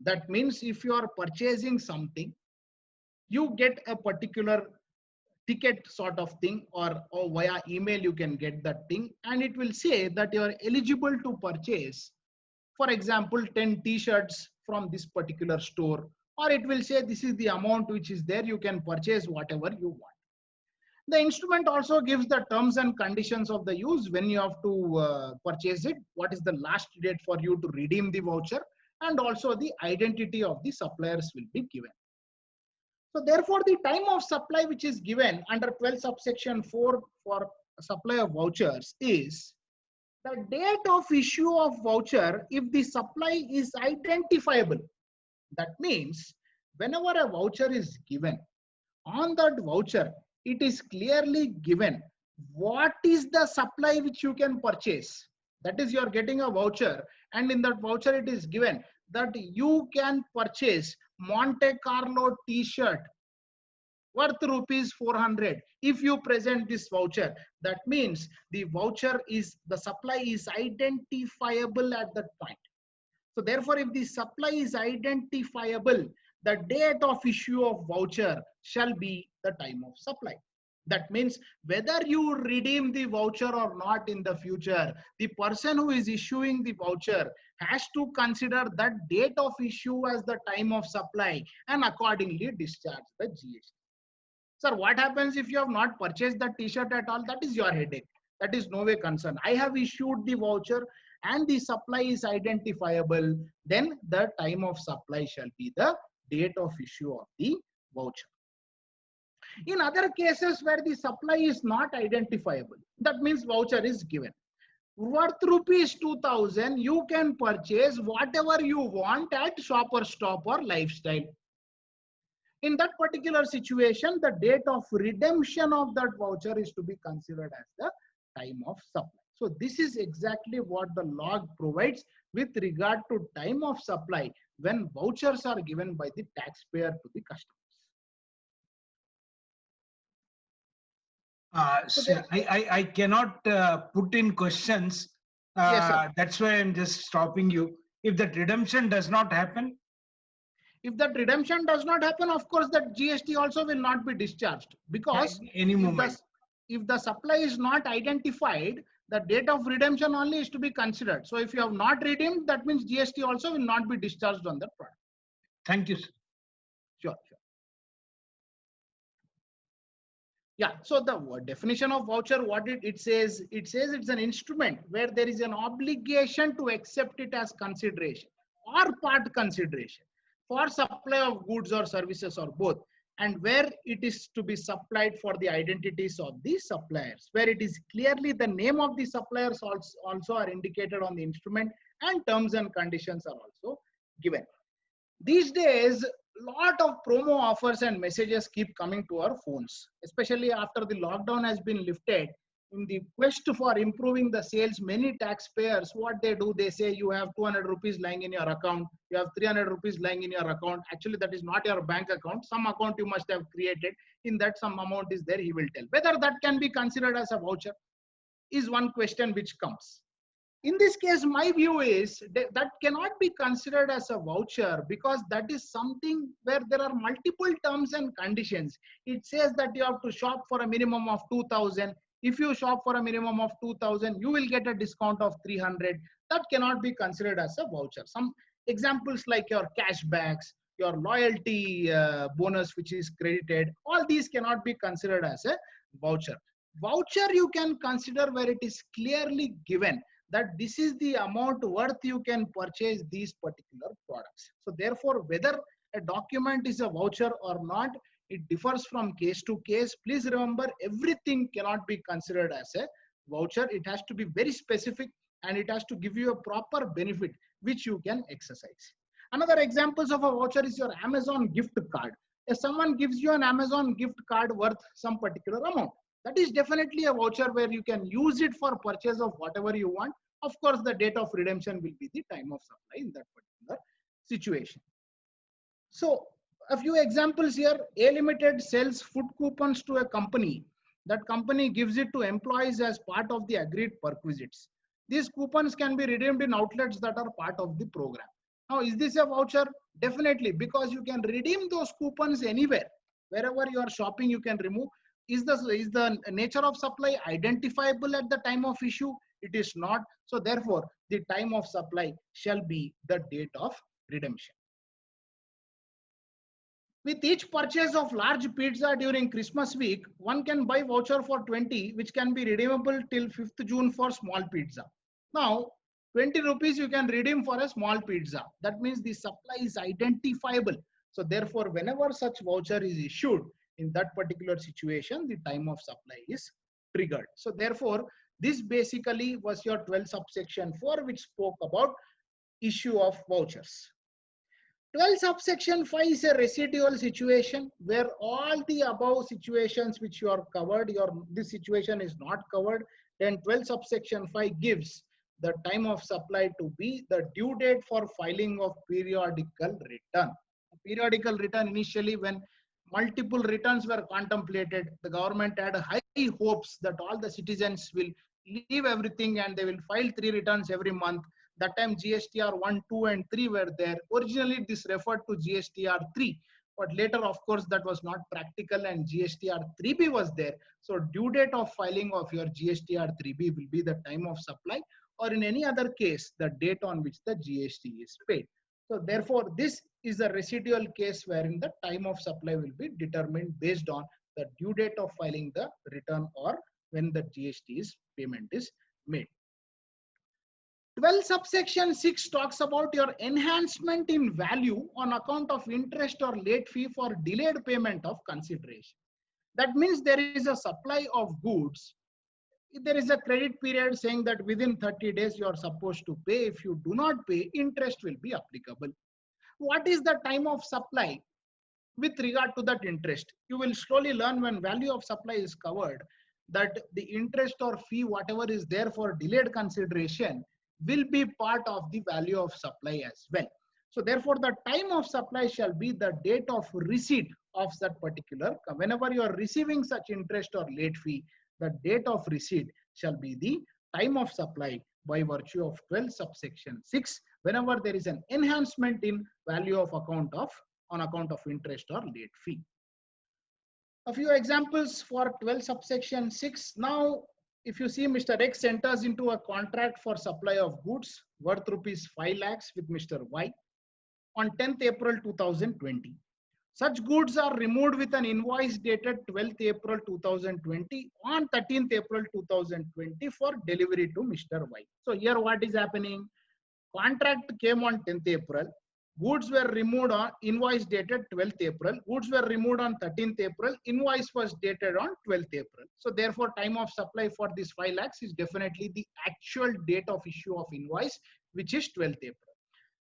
That means if you are purchasing something, you get a particular ticket sort of thing, or via email you can get that thing, and it will say that you are eligible to purchase, for example, 10 t-shirts from this particular store, or it will say this is the amount which is there, you can purchase whatever you want. The instrument also gives the terms and conditions of the use, when you have to purchase it, what is the last date for you to redeem the voucher, and also the identity of the suppliers will be given. So therefore, the time of supply which is given under 12 subsection 4 for supply of vouchers is the date of issue of voucher if the supply is identifiable. That means whenever a voucher is given, on that voucher, it is clearly given what is the supply which you can purchase. That is, you are getting a voucher, and in that voucher it is given that you can purchase Monte Carlo t-shirt worth rupees 400 if you present this voucher. That means the voucher is, the supply is identifiable at that point. So therefore, if the supply is identifiable, the date of issue of voucher shall be the time of supply. That means whether you redeem the voucher or not in the future, the person who is issuing the voucher has to consider that date of issue as the time of supply and accordingly discharge the GST. Sir, what happens if you have not purchased that t-shirt at all? That is your headache. That is no way concerned. I have issued the voucher and the supply is identifiable, then the time of supply shall be the date of issue of the voucher. In other cases where the supply is not identifiable, that means voucher is given. Worth rupees 2000, you can purchase whatever you want at Shopper Stop or Lifestyle. In that particular situation, the date of redemption of that voucher is to be considered as the time of supply. So this is exactly what the log provides with regard to time of supply when vouchers are given by the taxpayer to the customers. So I cannot put in questions. Yes, sir. That's why I'm just stopping you. If that redemption does not happen, If that redemption does not happen, of course, that GST also will not be discharged, because any moment. if the supply is not identified, the date of redemption only is to be considered. So if you have not redeemed, that means GST also will not be discharged on that product. Thank you, sir. Sure. Yeah, so the definition of voucher, what it says it's an instrument where there is an obligation to accept it as consideration or part consideration for supply of goods or services or both, and where it is to be supplied for the identities of the suppliers, where it is clearly the name of the suppliers also are indicated on the instrument, and terms and conditions are also given. These days, lot of promo offers and messages keep coming to our phones, especially after the lockdown has been lifted. In the quest for improving the sales, many taxpayers, what they do, they say you have 200 rupees lying in your account, you have 300 rupees lying in your account. Actually, that is not your bank account. Some account you must have created. In that, some amount is there, he will tell. Whether that can be considered as a voucher is one question which comes. In this case, my view is that cannot be considered as a voucher, because that is something where there are multiple terms and conditions. It says that you have to shop for a minimum of 2000. If you shop for a minimum of 2000, you will get a discount of 300. That cannot be considered as a voucher. Some examples like your cashbacks, your loyalty bonus which is credited, all these cannot be considered as a voucher. Voucher you can consider where it is clearly given that this is the amount worth you can purchase these particular products. So therefore, whether a document is a voucher or not, it differs from case to case. Please remember, everything cannot be considered as a voucher. It has to be very specific, and it has to give you a proper benefit which you can exercise. Another examples of a voucher is your Amazon gift card. If someone gives you an Amazon gift card worth some particular amount, that is definitely a voucher where you can use it for purchase of whatever you want. Of course, the date of redemption will be the time of supply in that particular situation. So a few examples here. A Limited sells food coupons to a company. That company gives it to employees as part of the agreed perquisites. These coupons can be redeemed in outlets that are part of the program. Now, is this a voucher? Definitely, because you can redeem those coupons anywhere. Wherever you are shopping, you can remove. Is the nature of supply identifiable at the time of issue? It is not. So therefore, the time of supply shall be the date of redemption. With each purchase of large pizza during Christmas week, one can buy voucher for 20, which can be redeemable till 5th June for small pizza. Now, 20 rupees you can redeem for a small pizza. That means the supply is identifiable. So therefore, whenever such voucher is issued, in that particular situation, the time of supply is triggered. So therefore, this basically was your 12 subsection 4, which spoke about issue of vouchers. 12 subsection 5 is a residual situation where all the above situations which you are covered, this situation is not covered. Then 12 subsection 5 gives the time of supply to be the due date for filing of periodical return. Periodical return, initially when multiple returns were contemplated, the government had high hopes that all the citizens will leave everything and they will file 3 returns every month. That time GSTR 1, 2 and 3 were there. Originally this referred to GSTR 3, but later of course that was not practical and GSTR 3B was there. So due date of filing of your GSTR 3B will be the time of supply, or in any other case, the date on which the GST is paid. So therefore, this is a residual case wherein the time of supply will be determined based on the due date of filing the return or when the GST payment is made. 12 subsection 6 talks about your enhancement in value on account of interest or late fee for delayed payment of consideration. That means there is a supply of goods. There is a credit period saying that within 30 days you are supposed to pay. If you do not pay, interest will be applicable. What is the time of supply with regard to that interest? You will slowly learn when value of supply is covered that the interest or fee, whatever is there for delayed consideration, will be part of the value of supply as well. So therefore, the time of supply shall be the date of receipt of that particular. Whenever you are receiving such interest or late fee, the date of receipt shall be the time of supply by virtue of 12 subsection 6, whenever there is an enhancement in value of account of on account of interest or late fee. A few examples for 12 subsection 6. Now, if you see, Mr. X enters into a contract for supply of goods worth rupees 5 lakhs with Mr. Y on 10th April 2020. Such goods are removed with an invoice dated 12th April 2020 on 13th April 2020 for delivery to Mr. Y. So here what is happening? Contract came on 10th April. Goods were removed on invoice dated 12th April. Goods were removed on 13th April. Invoice was dated on 12th April. So therefore, time of supply for this 5 lakhs is definitely the actual date of issue of invoice, which is 12th April.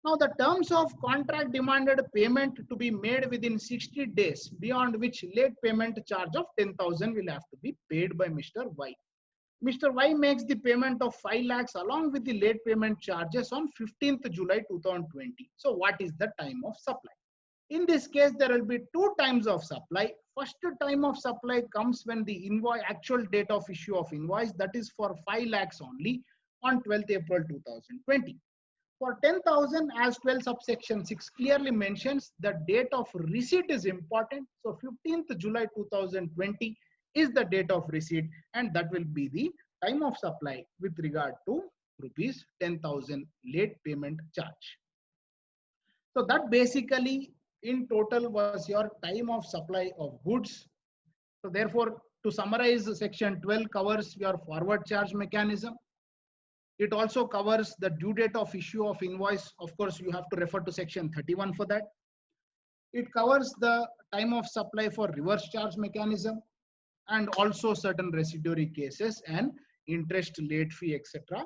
Now, the terms of contract demanded payment to be made within 60 days, beyond which late payment charge of 10,000 will have to be paid by Mr. Y. Mr. Y makes the payment of 5 lakhs along with the late payment charges on 15th July 2020. So what is the time of supply? In this case, there will be two times of supply. First time of supply comes when the invoice, actual date of issue of invoice, that is for 5 lakhs only on 12th April 2020. For 10,000, as 12 subsection 6 clearly mentions, the date of receipt is important. So 15th July 2020 is the date of receipt, and that will be the time of supply with regard to rupees 10,000 late payment charge. So that basically in total was your time of supply of goods. So therefore, to summarize, section 12 covers your forward charge mechanism. It also covers the due date of issue of invoice. Of course, you have to refer to section 31 for that. It covers the time of supply for reverse charge mechanism, and also certain residuary cases and interest, late fee, etc.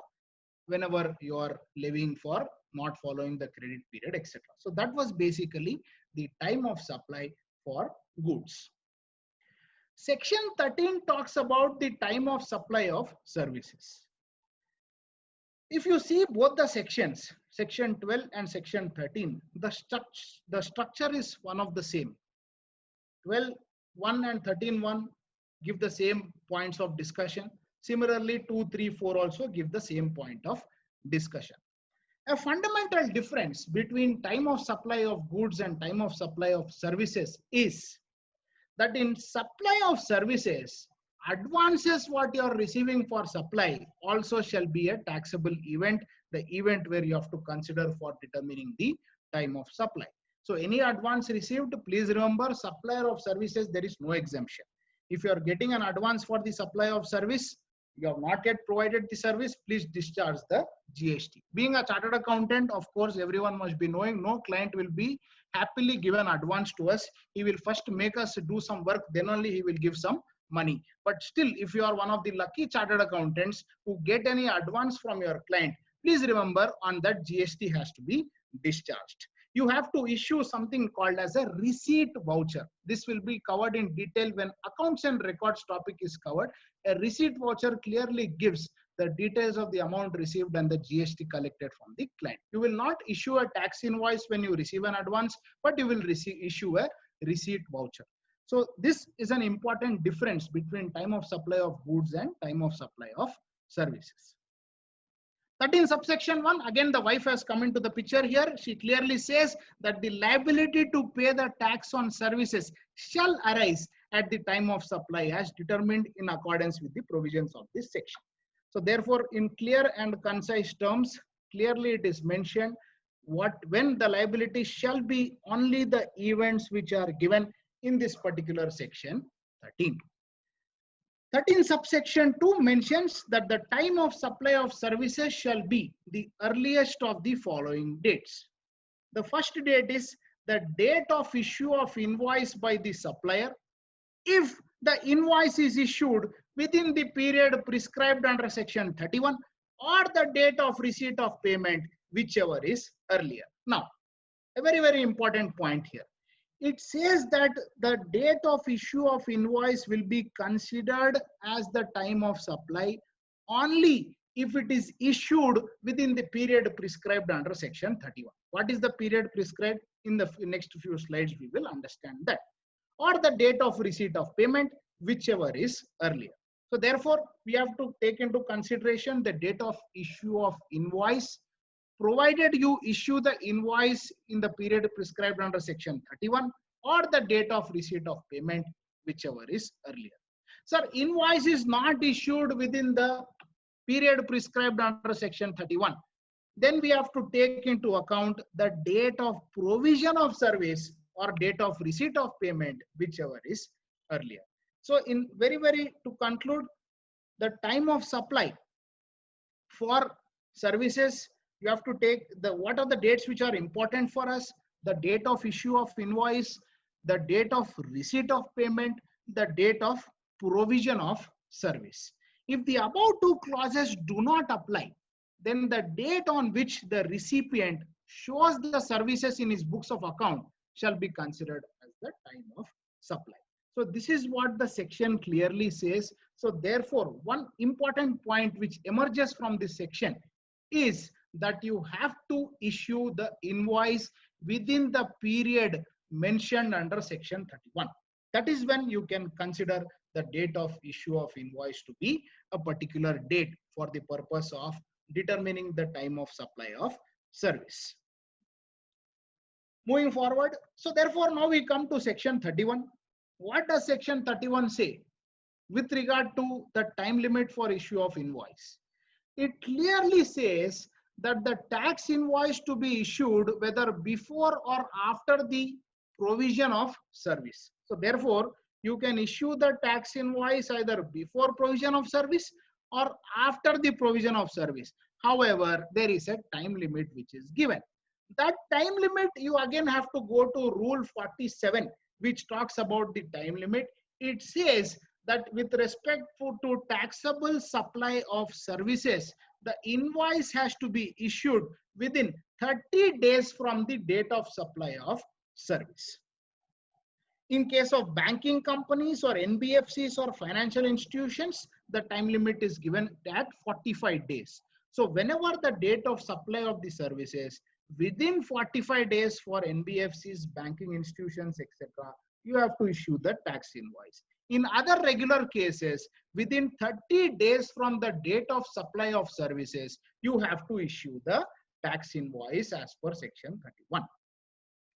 whenever you are levying for not following the credit period, etc. So that was basically the time of supply for goods. Section 13 talks about the time of supply of services. If you see both the sections, section 12 and section 13, the structure is one of the same. 12.1 and 13.1 give the same points of discussion. Similarly, 2, 3, 4 also give the same point of discussion. A fundamental difference between time of supply of goods and time of supply of services is that in supply of services, advances what you are receiving for supply also shall be a taxable event, the event where you have to consider for determining the time of supply. So any advance received, please remember, supplier of services, there is no exemption. If you are getting an advance for the supply of service, you have not yet provided the service, please discharge the GST. Being a chartered accountant, of course, everyone must be knowing no client will be happily given advance to us. He will first make us do some work, then only he will give some money. But still, if you are one of the lucky chartered accountants who get any advance from your client, please remember on that GST has to be discharged. You have to issue something called as a receipt voucher. This will be covered in detail when accounts and records topic is covered. A receipt voucher clearly gives the details of the amount received and the GST collected from the client. You will not issue a tax invoice when you receive an advance, but you will issue a receipt voucher. So this is an important difference between time of supply of goods and time of supply of services. 13 subsection 1, again the wife has come into the picture here. She clearly says that the liability to pay the tax on services shall arise at the time of supply as determined in accordance with the provisions of this section. So therefore, in clear and concise terms, clearly it is mentioned when the liability shall be only the events which are given in this particular section 13. 13 subsection 2 mentions that the time of supply of services shall be the earliest of the following dates. The first date is the date of issue of invoice by the supplier if the invoice is issued within the period prescribed under section 31, or the date of receipt of payment, whichever is earlier. Now, a very important point here. It says that the date of issue of invoice will be considered as the time of supply only if it is issued within the period prescribed under section 31. What is the period prescribed? In the next few slides, we will understand that. Or the date of receipt of payment, whichever is earlier. So therefore, we have to take into consideration the date of issue of invoice, provided you issue the invoice in the period prescribed under section 31, or the date of receipt of payment, whichever is earlier. Sir, invoice is not issued within the period prescribed under section 31. Then we have to take into account the date of provision of service or date of receipt of payment, whichever is earlier. So in to conclude, the time of supply for services, you have to take what are the dates which are important for us: the date of issue of invoice, the date of receipt of payment, the date of provision of service. If the above two clauses do not apply, then the date on which the recipient shows the services in his books of account shall be considered as the time of supply. So this is what the section clearly says. So therefore, one important point which emerges from this section is that you have to issue the invoice within the period mentioned under section 31. That is when you can consider the date of issue of invoice to be a particular date for the purpose of determining the time of supply of service. Moving forward, so therefore now we come to section 31. What does section 31 say with regard to the time limit for issue of invoice? It clearly says that the tax invoice to be issued whether before or after the provision of service. So therefore, you can issue the tax invoice either before provision of service or after the provision of service. However, there is a time limit which is given. That time limit, you again have to go to Rule 47, which talks about the time limit. It says that with respect to taxable supply of services, the invoice has to be issued within 30 days from the date of supply of service. In case of banking companies or NBFCs or financial institutions, the time limit is given at 45 days. So whenever the date of supply of the services, within 45 days for NBFCs, banking institutions, etc., you have to issue the tax invoice. In other regular cases, within 30 days from the date of supply of services, you have to issue the tax invoice as per section 31.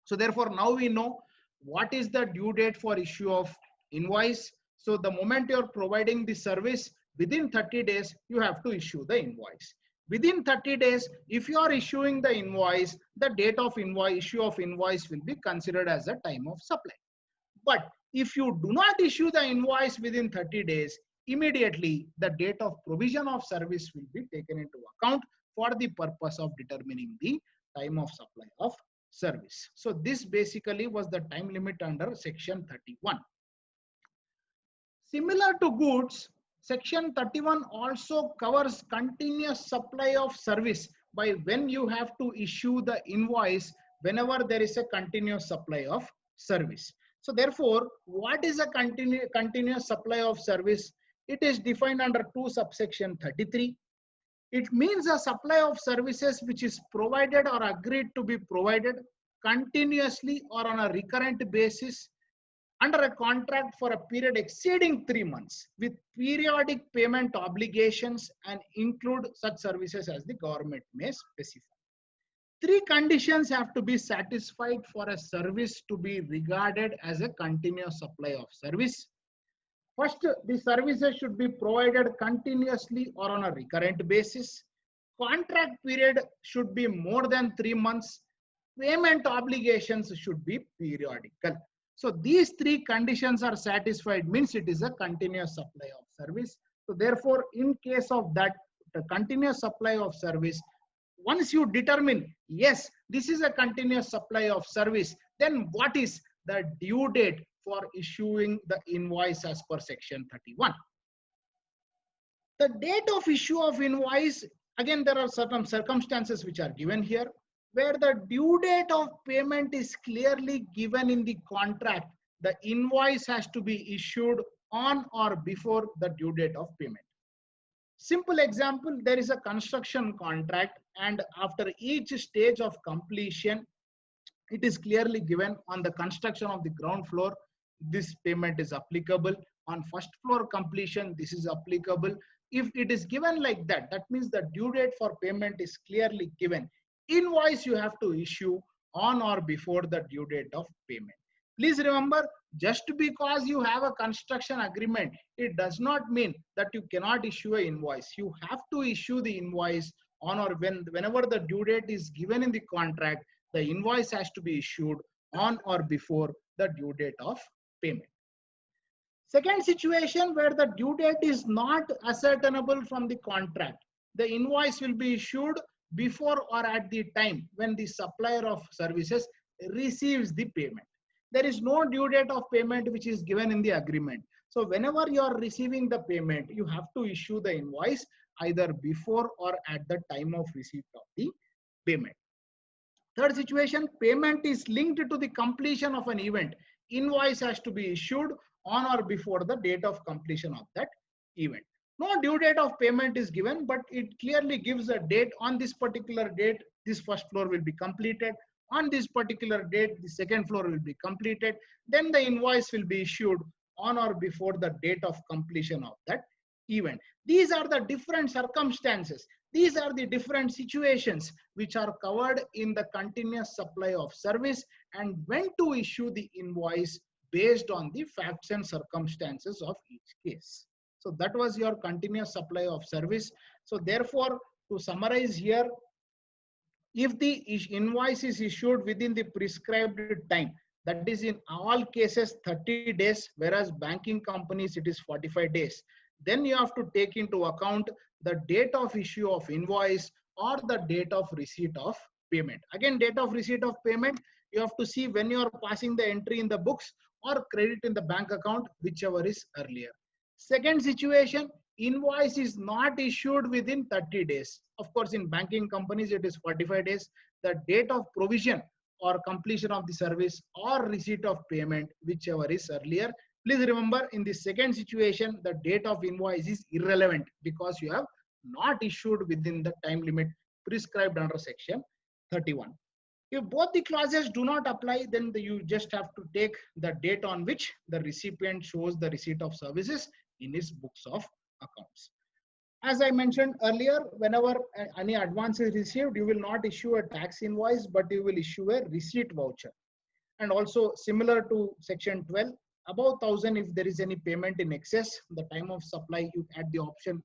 So therefore, now we know what is the due date for issue of invoice. So the moment you're providing the service, within 30 days, you have to issue the invoice. Within 30 days, if you are issuing the invoice, the date of issue of invoice will be considered as a time of supply. But if you do not issue the invoice within 30 days, immediately the date of provision of service will be taken into account for the purpose of determining the time of supply of service. So this basically was the time limit under section 31. Similar to goods, section 31 also covers continuous supply of service by when you have to issue the invoice whenever there is a continuous supply of service. So therefore, what is a continuous supply of service? It is defined under 2 subsection 33. It means a supply of services which is provided or agreed to be provided continuously or on a recurrent basis under a contract for a period exceeding 3 months with periodic payment obligations and include such services as the government may specify. 3 conditions have to be satisfied for a service to be regarded as a continuous supply of service. First, the services should be provided continuously or on a recurrent basis. Contract period should be more than 3 months. Payment obligations should be periodical. So these three conditions are satisfied means it is a continuous supply of service. So therefore, in case of that, the continuous supply of service, once you determine, yes, this is a continuous supply of service, then what is the due date for issuing the invoice as per section 31? The date of issue of invoice, again, there are certain circumstances which are given here, where the due date of payment is clearly given in the contract. The invoice has to be issued on or before the due date of payment. Simple example, there is a construction contract, and after each stage of completion, it is clearly given on the construction of the ground floor, this payment is applicable. On first floor completion, this is applicable. If it is given like that, that means the due date for payment is clearly given. Invoice you have to issue on or before the due date of payment. Please remember, just because you have a construction agreement, it does not mean that you cannot issue an invoice. You have to issue the invoice on or whenever the due date is given in the contract. The invoice has to be issued on or before the due date of payment. Second situation, where the due date is not ascertainable from the contract, the invoice will be issued before or at the time when the supplier of services receives the payment. There is no due date of payment which is given in the agreement. So whenever you are receiving the payment, you have to issue the invoice either before or at the time of receipt of the payment. Third situation, payment is linked to the completion of an event. Invoice has to be issued on or before the date of completion of that event. No due date of payment is given, but it clearly gives a date. On this particular date, this first floor will be completed. On this particular date, the second floor will be completed. Then the invoice will be issued on or before the date of completion of that event. These are the different circumstances. These are the different situations which are covered in the continuous supply of service, and when to issue the invoice based on the facts and circumstances of each case. So that was your continuous supply of service. So therefore, to summarize here, if the invoice is issued within the prescribed time, that is in all cases 30 days, whereas banking companies it is 45 days, then you have to take into account the date of issue of invoice or the date of receipt of payment. Again, date of receipt of payment, you have to see when you are passing the entry in the books or credit in the bank account, whichever is earlier. Second situation, invoice is not issued within 30 days. Of course, in banking companies, it is 45 days. The date of provision or completion of the service or receipt of payment, whichever is earlier. Please remember, in the second situation, the date of invoice is irrelevant because you have not issued within the time limit prescribed under section 31. If both the clauses do not apply, then you just have to take the date on which the recipient shows the receipt of services in his books of accounts. As I mentioned earlier, whenever any advance is received, you will not issue a tax invoice, but you will issue a receipt voucher. And also similar to section 12, above 1,000, if there is any payment in excess, the time of supply, you add the option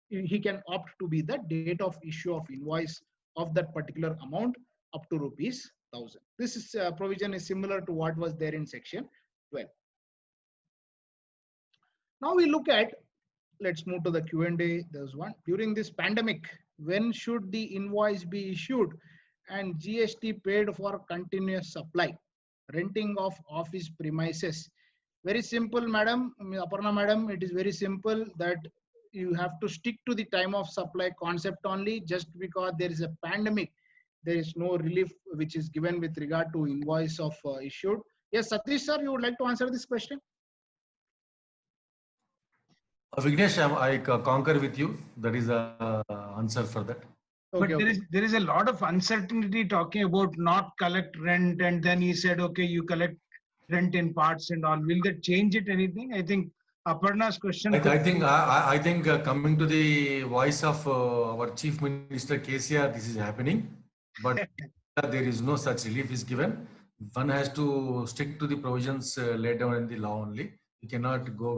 he can opt to be the date of issue of invoice of that particular amount up to rupees 1,000. This is provision is similar to what was there in section 12. Now we look at, let's move to the Q&A. There's one. During this pandemic, when should the invoice be issued and GST paid for continuous supply, renting of office premises? Very simple, madam, Aparna madam, it is very simple that you have to stick to the time of supply concept only. Just because there is a pandemic, there is no relief which is given with regard to invoice of issued. Yes, Satish sir, you would like to answer this question? Vignesh, I concur with you. That is the answer for that. Okay, but there is a lot of uncertainty talking about not collect rent, and then he said, okay, you collect rent in parts and all. Will that change it anything? I think Aparna's question. I think coming to the voice of our Chief Minister KCR, this is happening, but there is no such relief is given. One has to stick to the provisions laid down in the law only. We cannot go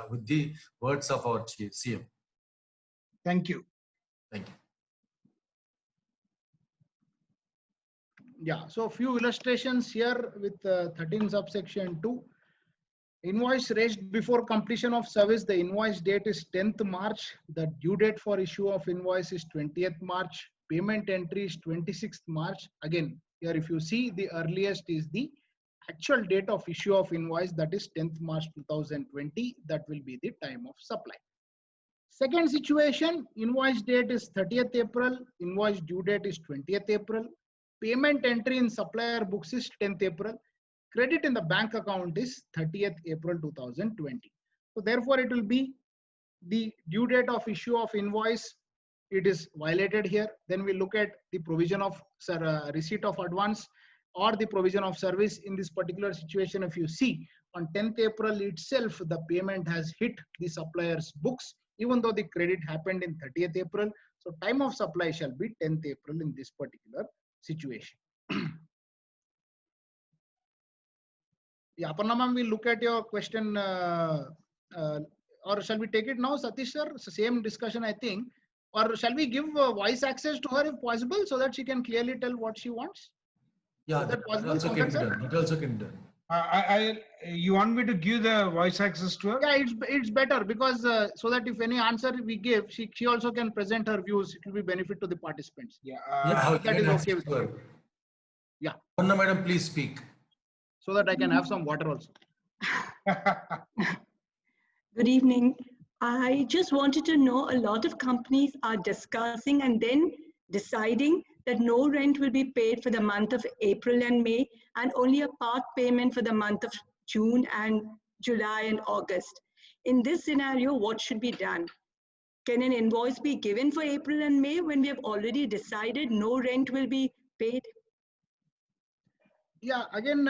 with the words of our CM. Thank you. Thank you. Yeah, so a few illustrations here with 13 subsection 2. Invoice raised before completion of service. The invoice date is 10th March. The due date for issue of invoice is 20th March. Payment entry is 26th March. Again, here if you see, the earliest is the actual date of issue of invoice, that is 10th March 2020. That will be the time of supply. Second situation, invoice date is 30th April. Invoice due date is 20th April. Payment entry in supplier books is 10th April. Credit in the bank account is 30th April 2020. So therefore, it will be the due date of issue of invoice. It is violated here. Then we look at the provision of receipt of advance or the provision of service. In this particular situation, if you see, on 10th April itself, the payment has hit the supplier's books, even though the credit happened in 30th April. So time of supply shall be 10th April in this particular situation. Yeah, Aparna ma'am, we'll look at your question, or shall we take it now, Satish sir? It's the same discussion, I think. Or shall we give voice access to her if possible, so that she can clearly tell what she wants? Yeah, Is that that possible, also Pankaj can be sir? done. That also can be done. You want me to give the voice access to her? Yeah, it's better because so that if any answer we give, she also can present her views. It will be benefit to the participants. Yeah. Yeah, that is okay with her. Yeah. Aparna madam, please speak. So that I can have some water also. Good evening. I just wanted to know, a lot of companies are discussing and then deciding that no rent will be paid for the month of April and May, and only a part payment for the month of June and July and August. In this scenario, what should be done? Can an invoice be given for April and May when we have already decided no rent will be paid? Yeah, again,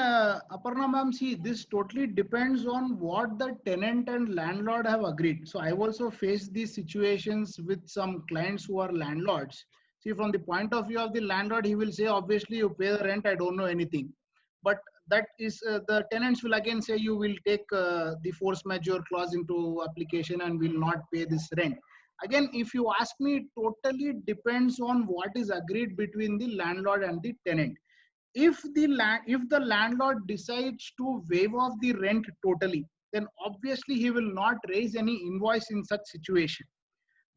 Aparna ma'am, see, this totally depends on what the tenant and landlord have agreed. So I've also faced these situations with some clients who are landlords. See, from the point of view of the landlord, he will say, obviously, you pay the rent, I don't know anything. But that is, the tenants will again say, you will take the force majeure clause into application and will not pay this rent. Again, if you ask me, it totally depends on what is agreed between the landlord and the tenant. If the landlord decides to waive off the rent totally, then obviously he will not raise any invoice in such situation.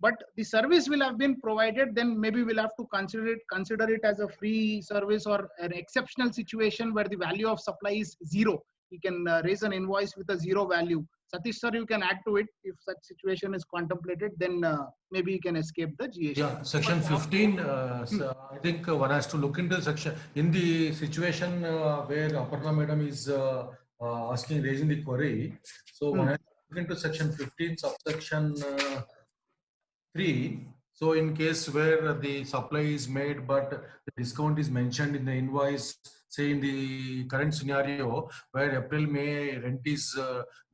But the service will have been provided, then maybe we'll have to consider it as a free service or an exceptional situation where the value of supply is zero. He can raise an invoice with a zero value. Satish sir, you can add to it. If such situation is contemplated, then maybe you can escape the GST. Yeah, section 15, so I think one has to look into section, in the situation where Aparna madam is raising the query. So one has to look into section 15, subsection 3. So in case where the supply is made, but the discount is mentioned in the invoice, say in the current scenario where April, May rent is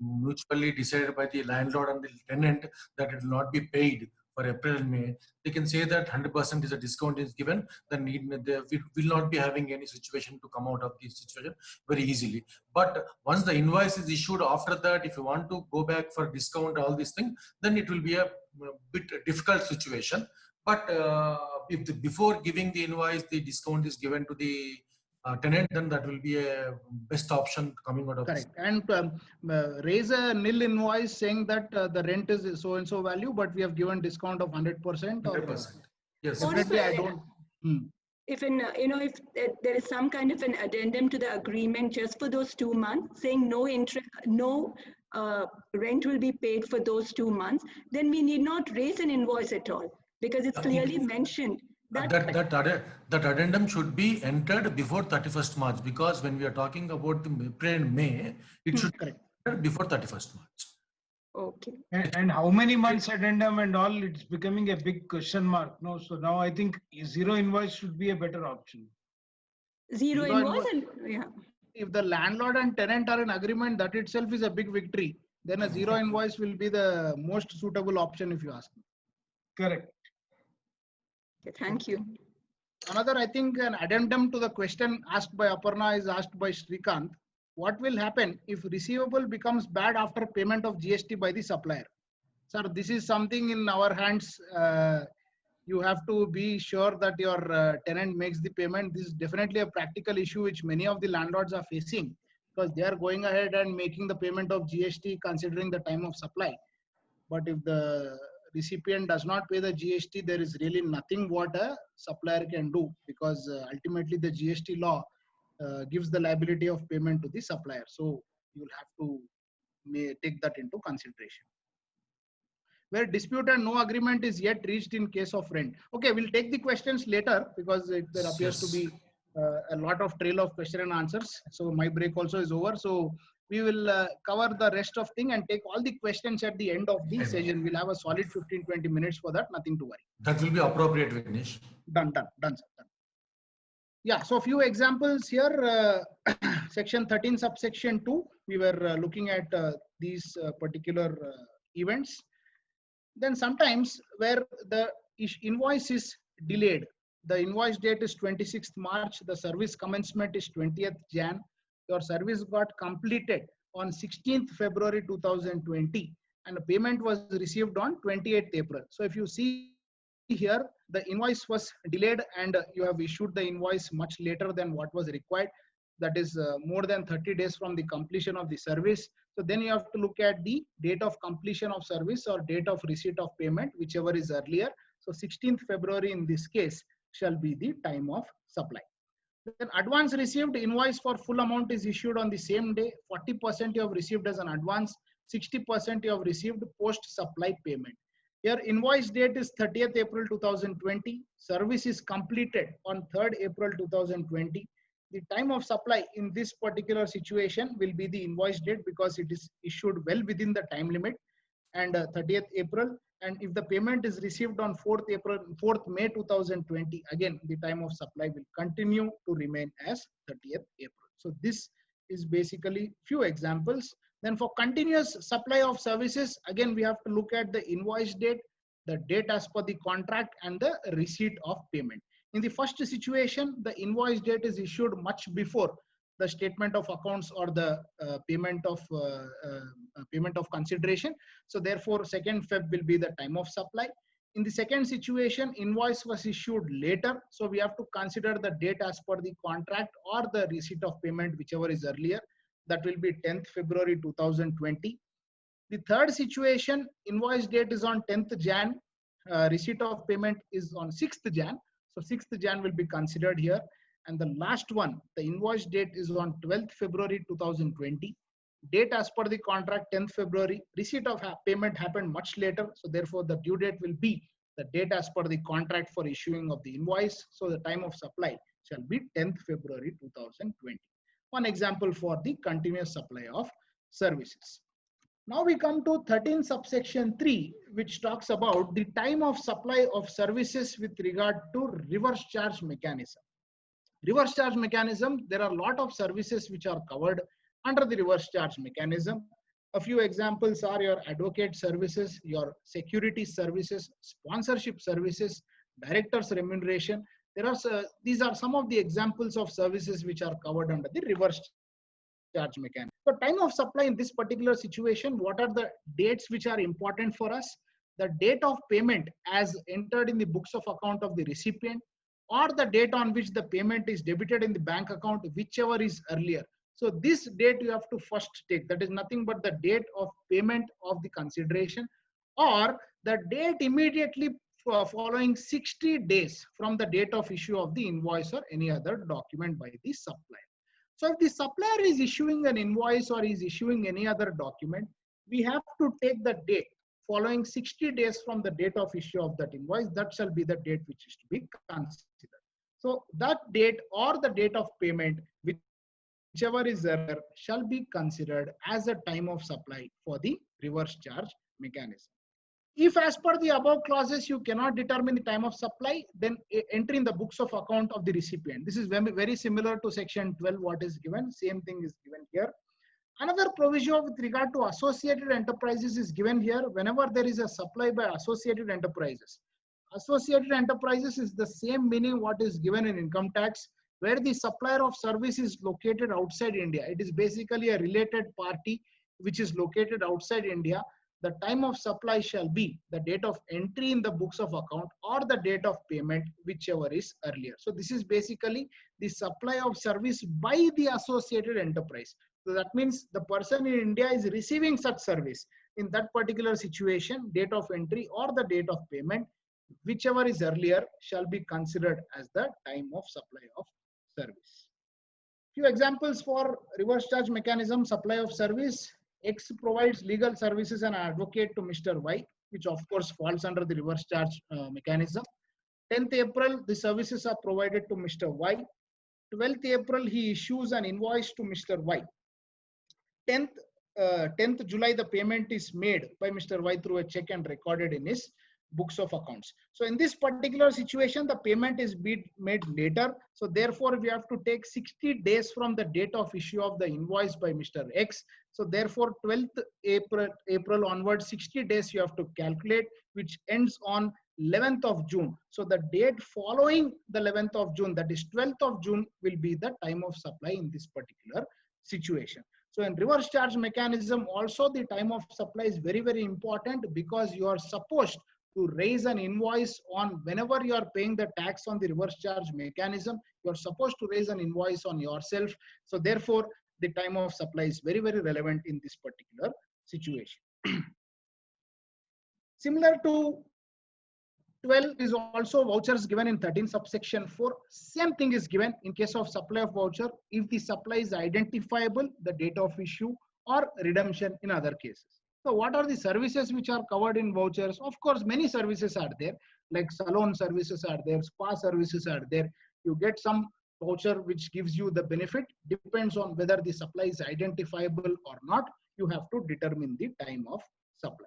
mutually decided by the landlord and the tenant that it will not be paid for April and May, they can say that 100% is a discount is given, then we will not be having any situation to come out of this situation very easily. But once the invoice is issued, after that, if you want to go back for discount, all these things, then it will be a bit difficult situation. But if before giving the invoice, the discount is given to the tenant, then that will be a best option coming out of correct. And raise a nil invoice saying that the rent is so and so value, but we have given discount of 100%. 100%. Yes. Definitely, I don't. If if there is some kind of an addendum to the agreement just for those 2 months, saying no interest, no rent will be paid for those 2 months, then we need not raise an invoice at all, because it's clearly mentioned. That addendum should be entered before 31st March, because when we are talking about the April and May, it should be entered before 31st March. Okay. And how many months addendum and all, it's becoming a big question mark. No, so now I think zero invoice should be a better option. Zero invoice, and yeah. If the landlord and tenant are in agreement, that itself is a big victory. Then a zero invoice will be the most suitable option, if you ask me. Correct. Okay, thank you. Another, I think, an addendum to the question asked by Aparna is asked by Srikanth. What will happen if receivable becomes bad after payment of GST by the supplier? Sir, this is something in our hands. you have to be sure that your tenant makes the payment. This is definitely a practical issue which many of the landlords are facing, because they are going ahead and making the payment of GST considering the time of supply. But if the recipient does not pay the GST, there is really nothing what a supplier can do, because ultimately the GST law gives the liability of payment to the supplier. So you'll have to take that into consideration. Where dispute and no agreement is yet reached in case of rent. Okay, we'll take the questions later, because there appears to be a lot of trail of question and answers. So my break also is over. So we will cover the rest of thing and take all the questions at the end of the session. We'll have a solid 15-20 minutes for that. Nothing to worry. That will be appropriate, Vignesh. Done, sir. Done. Yeah, so a few examples here. Section 13, subsection 2, we were looking at these particular events. Then sometimes where the invoice is delayed, the invoice date is 26th March, the service commencement is 20th Jan, your service got completed on 16th February 2020, and the payment was received on 28th April. So if you see here, the invoice was delayed and you have issued the invoice much later than what was required. That is more than 30 days from the completion of the service. So then you have to look at the date of completion of service or date of receipt of payment, whichever is earlier. So 16th February in this case shall be the time of supply. Then advance received, invoice for full amount is issued on the same day. 40% you have received as an advance, 60% you have received post supply payment. Here invoice date is 30th April 2020. Service is completed on 3rd April 2020. The time of supply in this particular situation will be the invoice date, because it is issued well within the time limit, and 30th April. And if the payment is received on 4th May 2020, again the time of supply will continue to remain as 30th April. So this is basically few examples. Then for continuous supply of services, again we have to look at the invoice date, the date as per the contract, and the receipt of payment. In the first situation, the invoice date is issued much before the statement of accounts or the payment of consideration. So therefore, 2nd Feb will be the time of supply. In the second situation, invoice was issued later. So we have to consider the date as per the contract or the receipt of payment, whichever is earlier. That will be 10th February 2020. The third situation, invoice date is on 10th Jan. Receipt of payment is on 6th Jan. So 6th Jan will be considered here. And the last one, the invoice date is on 12th February 2020. Date as per the contract 10th February. Receipt of payment happened much later. So therefore the due date will be the date as per the contract for issuing of the invoice. So the time of supply shall be 10th February 2020. One example for the continuous supply of services. Now we come to 13 subsection 3, which talks about the time of supply of services with regard to reverse charge mechanism. Reverse charge mechanism, there are a lot of services which are covered under the reverse charge mechanism. A few examples are your advocate services, your security services, sponsorship services, director's remuneration. These are some of the examples of services which are covered under the reverse charge mechanism. So time of supply in this particular situation, what are the dates which are important for us? The date of payment as entered in the books of account of the recipient, or the date on which the payment is debited in the bank account, whichever is earlier. So this date you have to first take. That is nothing but the date of payment of the consideration, or the date immediately following 60 days from the date of issue of the invoice or any other document by the supplier. So if the supplier is issuing an invoice or is issuing any other document, we have to take the date following 60 days from the date of issue of that invoice. That shall be the date which is to be considered. So that date or the date of payment, whichever is there, shall be considered as a time of supply for the reverse charge mechanism. If as per the above clauses you cannot determine the time of supply, then enter in the books of account of the recipient. This is very similar to section 12 what is given. Same thing is given here. Another provision with regard to associated enterprises is given here. Whenever there is a supply by associated enterprises, associated enterprises is the same meaning what is given in income tax, where the supplier of service is located outside India. It is basically a related party which is located outside India. the time of supply shall be the date of entry in the books of account or the date of payment, whichever is earlier. So this is basically the supply of service by the associated enterprise. So that means the person in India is receiving such service. In that particular situation, date of entry or the date of payment, whichever is earlier, shall be considered as the time of supply of service. Few examples for reverse charge mechanism supply of service. X provides legal services and advocate to Mr. Y, which of course falls under the reverse charge mechanism. 10th April, the services are provided to Mr. Y. 12th April, he issues an invoice to Mr. Y. 10th July, the payment is made by Mr. Y through a check and recorded in his books of accounts. So in this particular situation, the payment is made later. So therefore, we have to take 60 days from the date of issue of the invoice by Mr. X. So therefore, 12th April onwards, 60 days you have to calculate, which ends on 11th of June. So the date following the 11th of June, that is 12th of June, will be the time of supply in this particular situation. So in reverse charge mechanism, also the time of supply is very, very important, because you are supposed to raise an invoice on whenever you are paying the tax on the reverse charge mechanism, you are supposed to raise an invoice on yourself. So therefore, the time of supply is very, very relevant in this particular situation. Similar to 12 is also vouchers given in 13 subsection 4. Same thing is given in case of supply of voucher if the supply is identifiable, the date of issue, or redemption in other cases. So what are the services which are covered in vouchers? Of course, many services are there, like salon services are there, spa services are there. You get some voucher which gives you the benefit, depends on whether the supply is identifiable or not. You have to determine the time of supply.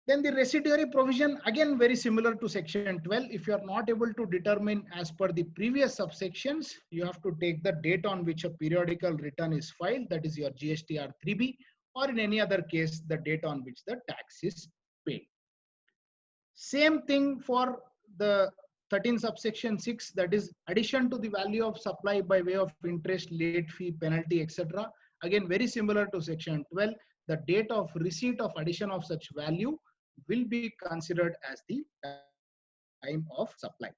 Then the residuary provision, again very similar to section 12. If you are not able to determine as per the previous subsections, you have to take the date on which a periodical return is filed, that is your GSTR 3B, or in any other case, the date on which the tax is paid. Same thing for the 13 subsection 6, that is addition to the value of supply by way of interest, late fee, penalty, etc. Again, very similar to section 12, the date of receipt of addition of such value will be considered as the time of supply.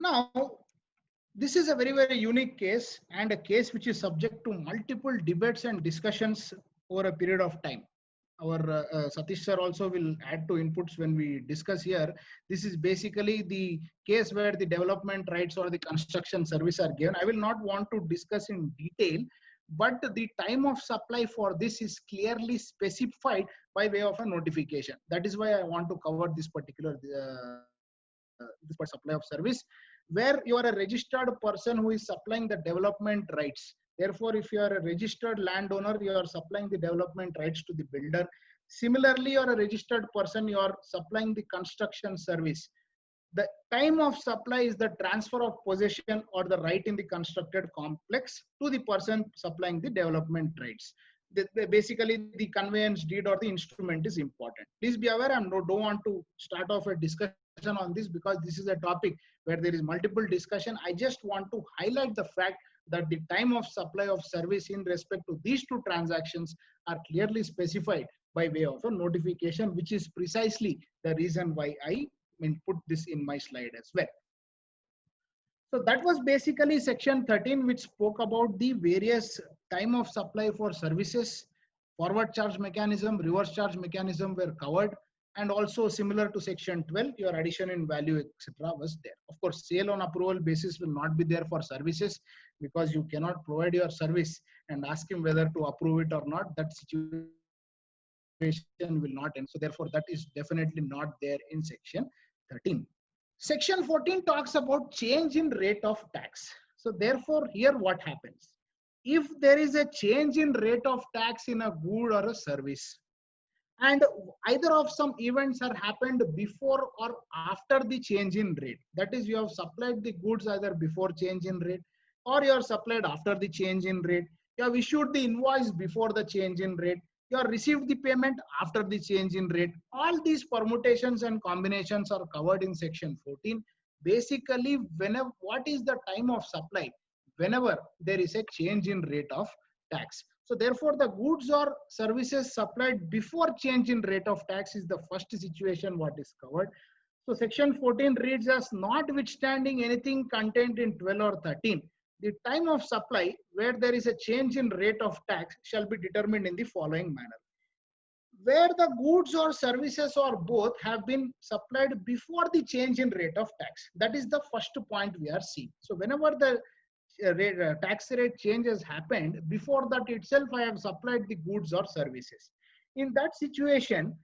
Now, this is a very, very unique case, and a case which is subject to multiple debates and discussions over a period of time. Our Satish sir also will add to inputs when we discuss here. This is basically the case where the development rights or the construction service are given. I will not want to discuss in detail, but the time of supply for this is clearly specified by way of a notification. That is why I want to cover this particular supply of service, where you are a registered person who is supplying the development rights. Therefore, if you are a registered landowner, you are supplying the development rights to the builder. Similarly, you are a registered person, you are supplying the construction service. The time of supply is the transfer of possession or the right in the constructed complex to the person supplying the development rights. Basically, the conveyance deed or the instrument is important. Please be aware, I don't want to start off a discussion on this because this is a topic where there is multiple discussion. I just want to highlight the fact that the time of supply of service in respect to these two transactions are clearly specified by way of a notification, which is precisely the reason why I put this in my slide as well. So that was basically section 13, which spoke about the various time of supply for services. Forward charge mechanism, reverse charge mechanism were covered, and also similar to section 12, your addition in value, etc. was there. Of course, sale on approval basis will not be there for services, because you cannot provide your service and ask him whether to approve it or not. That situation will not end. So therefore, that is definitely not there in section 13. Section 14 talks about change in rate of tax. So therefore, here what happens? If there is a change in rate of tax in a good or a service, and either of some events are happened before or after the change in rate, that is, you have supplied the goods either before change in rate or you are supplied after the change in rate, you have issued the invoice before the change in rate, you have received the payment after the change in rate. All these permutations and combinations are covered in section 14. Basically, whenever, what is the time of supply? Whenever there is a change in rate of tax. So therefore, the goods or services supplied before change in rate of tax is the first situation what is covered. So section 14 reads as notwithstanding anything contained in 12 or 13, the time of supply where there is a change in rate of tax shall be determined in the following manner. Where the goods or services or both have been supplied before the change in rate of tax. That is the first point we are seeing. So whenever the tax rate change has happened, before that itself I have supplied the goods or services. In that situation,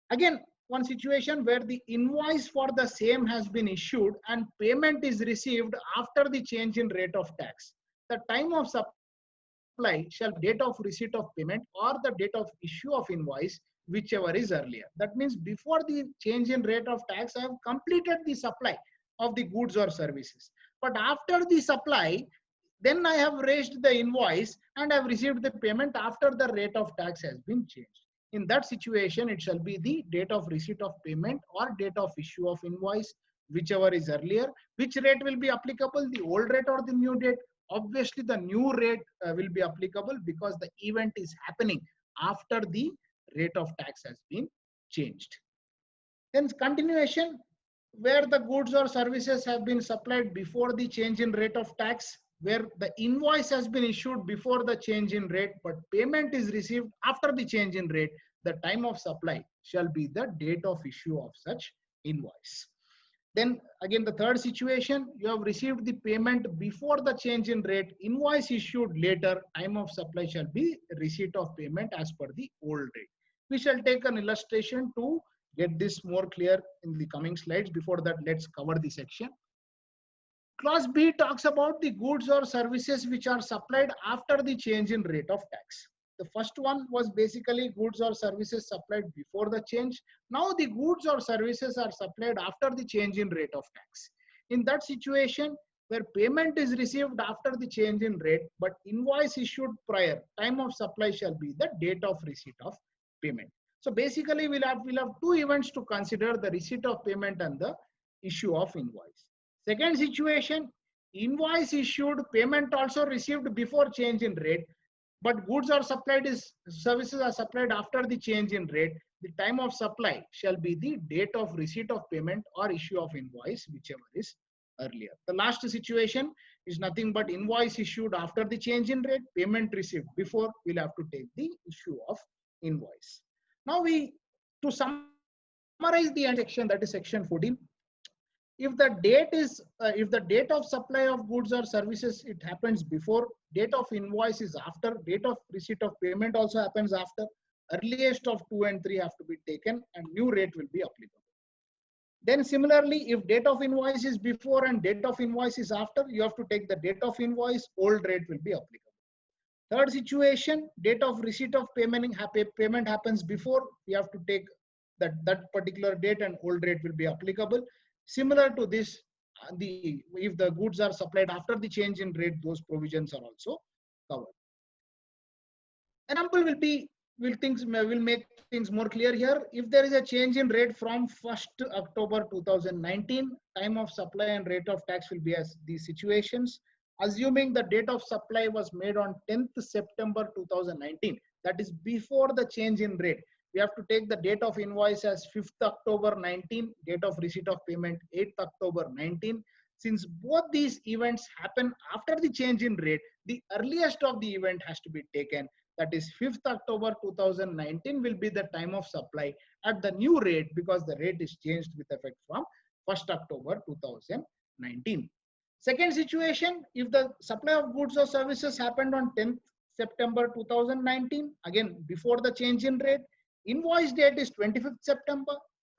again, one situation where the invoice for the same has been issued and payment is received after the change in rate of tax. The time of supply shall be date of receipt of payment or the date of issue of invoice, whichever is earlier. That means before the change in rate of tax, I have completed the supply of the goods or services. But after the supply, then I have raised the invoice and I have received the payment after the rate of tax has been changed. In that situation, it shall be the date of receipt of payment or date of issue of invoice, whichever is earlier. Which rate will be applicable, the old rate or the new rate? Obviously, the new rate will be applicable because the event is happening after the rate of tax has been changed. Then continuation, where the goods or services have been supplied before the change in rate of tax, where the invoice has been issued before the change in rate, but payment is received after the change in rate, the time of supply shall be the date of issue of such invoice. Then again, the third situation, you have received the payment before the change in rate, invoice issued later, time of supply shall be receipt of payment as per the old rate. We shall take an illustration to get this more clear in the coming slides. Before that, let's cover the section. Clause B talks about the goods or services which are supplied after the change in rate of tax. The first one was basically goods or services supplied before the change. Now the goods or services are supplied after the change in rate of tax. In that situation, where payment is received after the change in rate, but invoice issued prior, time of supply shall be the date of receipt of payment. So basically, we'll have two events to consider: the receipt of payment and the issue of invoice. Second situation, invoice issued, payment also received before change in rate, but goods are supplied services are supplied after the change in rate. The time of supply shall be the date of receipt of payment or issue of invoice, whichever is earlier. The last situation is nothing but invoice issued after the change in rate, payment received before. We'll have to take the issue of invoice. Now to summarize the section, that is section 14. If the date of supply of goods or services, it happens before, date of invoice is after, date of receipt of payment also happens after, earliest of 2 and 3 have to be taken and new rate will be applicable. Then similarly, if date of invoice is before and date of invoice is after, you have to take the date of invoice, old rate will be applicable. Third situation, date of receipt of payment happens before, we have to take that particular date and old rate will be applicable. Similar to this, if the goods are supplied after the change in rate, those provisions are also covered. Example will make things more clear here. If there is a change in rate from 1st October 2019, time of supply and rate of tax will be as these situations. Assuming the date of supply was made on 10th September 2019, that is before the change in rate, we have to take the date of invoice as 5th October 19, date of receipt of payment 8th October 19. Since both these events happen after the change in rate, the earliest of the event has to be taken. That is 5th October 2019 will be the time of supply at the new rate because the rate is changed with effect from 1st October 2019. Second situation, if the supply of goods or services happened on 10th September 2019, again before the change in rate, invoice date is 25th September,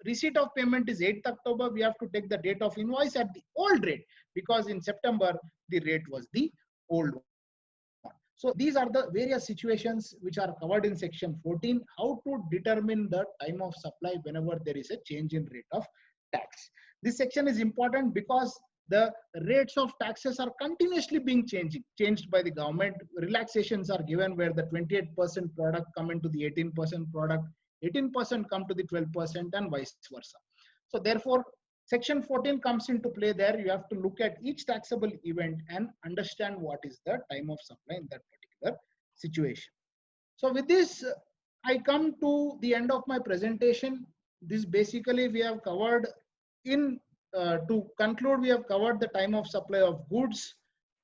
receipt of payment is 8th October, we have to take the date of invoice at the old rate because in September the rate was the old one. So these are the various situations which are covered in section 14, how to determine the time of supply whenever there is a change in rate of tax. This section is important because the rates of taxes are continuously being changed by the government. Relaxations are given where the 28% product come into the 18% product, 18% come to the 12% and vice versa. So therefore, section 14 comes into play there. You have to look at each taxable event and understand what is the time of supply in that particular situation. So with this, I come to the end of my presentation. This basically we have covered to conclude, we have covered the time of supply of goods,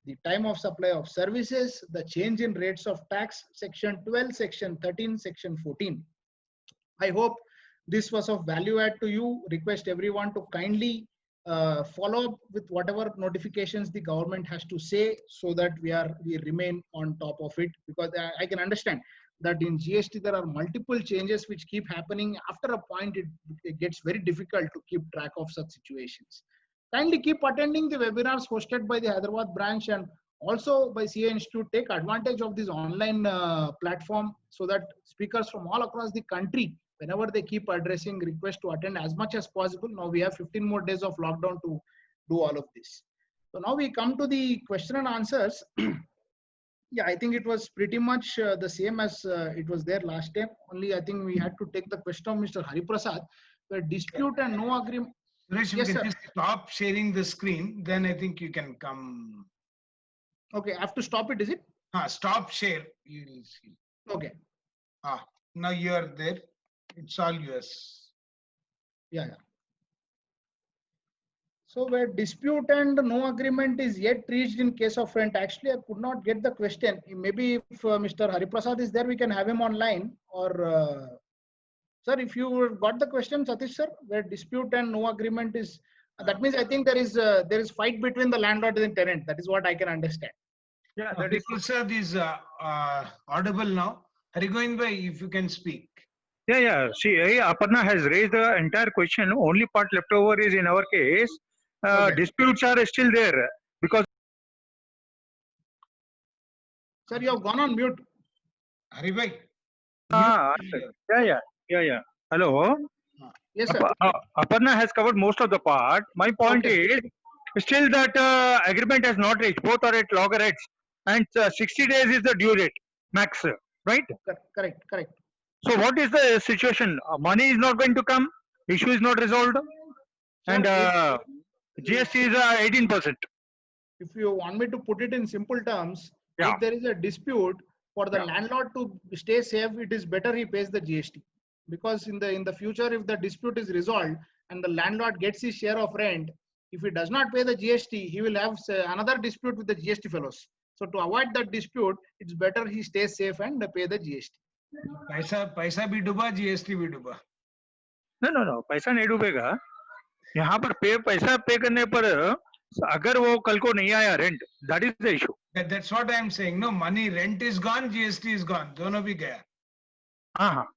the time of supply of services, the change in rates of tax, section 12, section 13, section 14. I hope this was of value add to you. Request everyone to kindly follow up with whatever notifications the government has to say, so that we remain on top of it, because I can understand that in GST there are multiple changes which keep happening. After a point, it gets very difficult to keep track of such situations. Kindly keep attending the webinars hosted by the Hyderabad branch and also by CA Institute. Take advantage of this online platform, so that speakers from all across the country, whenever they keep addressing, request to attend as much as possible. Now we have 15 more days of lockdown to do all of this. So now we come to the question and answers. Yeah, I think it was pretty much the same as it was there last time. Only I think we had to take the question of Mr. Hariprasad, where dispute and no agreement. Suresh, Yes, you sir. can just stop sharing the screen, then I think you can come. Okay, I have to stop it, is it? Stop share. You will see. Okay. Now you are there. It's all yours. Yeah. So where dispute and no agreement is yet reached in case of rent. Actually, I could not get the question. Maybe if Mr. Hariprasad is there, we can have him online. Or sir, if you got the question, Satish sir, where dispute and no agreement is, that means I think there is fight between the landlord and the tenant. That is what I can understand. Yeah, that is Hariprasad is audible now. Harigovind bhai, if you can speak. Yeah. See, Aparna has raised the entire question. Only part left over is in our case. Okay. Disputes are still there because. Sir, you have gone on mute. Hari bhai. Yeah. Hello. Yes, sir. Aparna has covered most of the part. My point Okay. is still that agreement has not reached. Both are at loggerheads, and 60 days is the due date max, right? Correct. So what is the situation? Money is not going to come. Issue is not resolved, and GST is 18%. If you want me to put it in simple terms, Yeah. if there is a dispute, for the Yeah. landlord to stay safe, it is better he pays the GST. Because in the future, if the dispute is resolved and the landlord gets his share of rent, if he does not pay the GST, he will have another dispute with the GST fellows. So to avoid that dispute, it's better he stays safe and pay the GST. पैसा भी डूबा, GST भी डूबा. No. पैसा नहीं डूबेगा. यहाँ पर पैसा पे करने पर अगर वो कल को नहीं आया rent, that is the issue. That's what I am saying. No, money, rent is gone, GST is gone. दोनों भी गया. हाँ.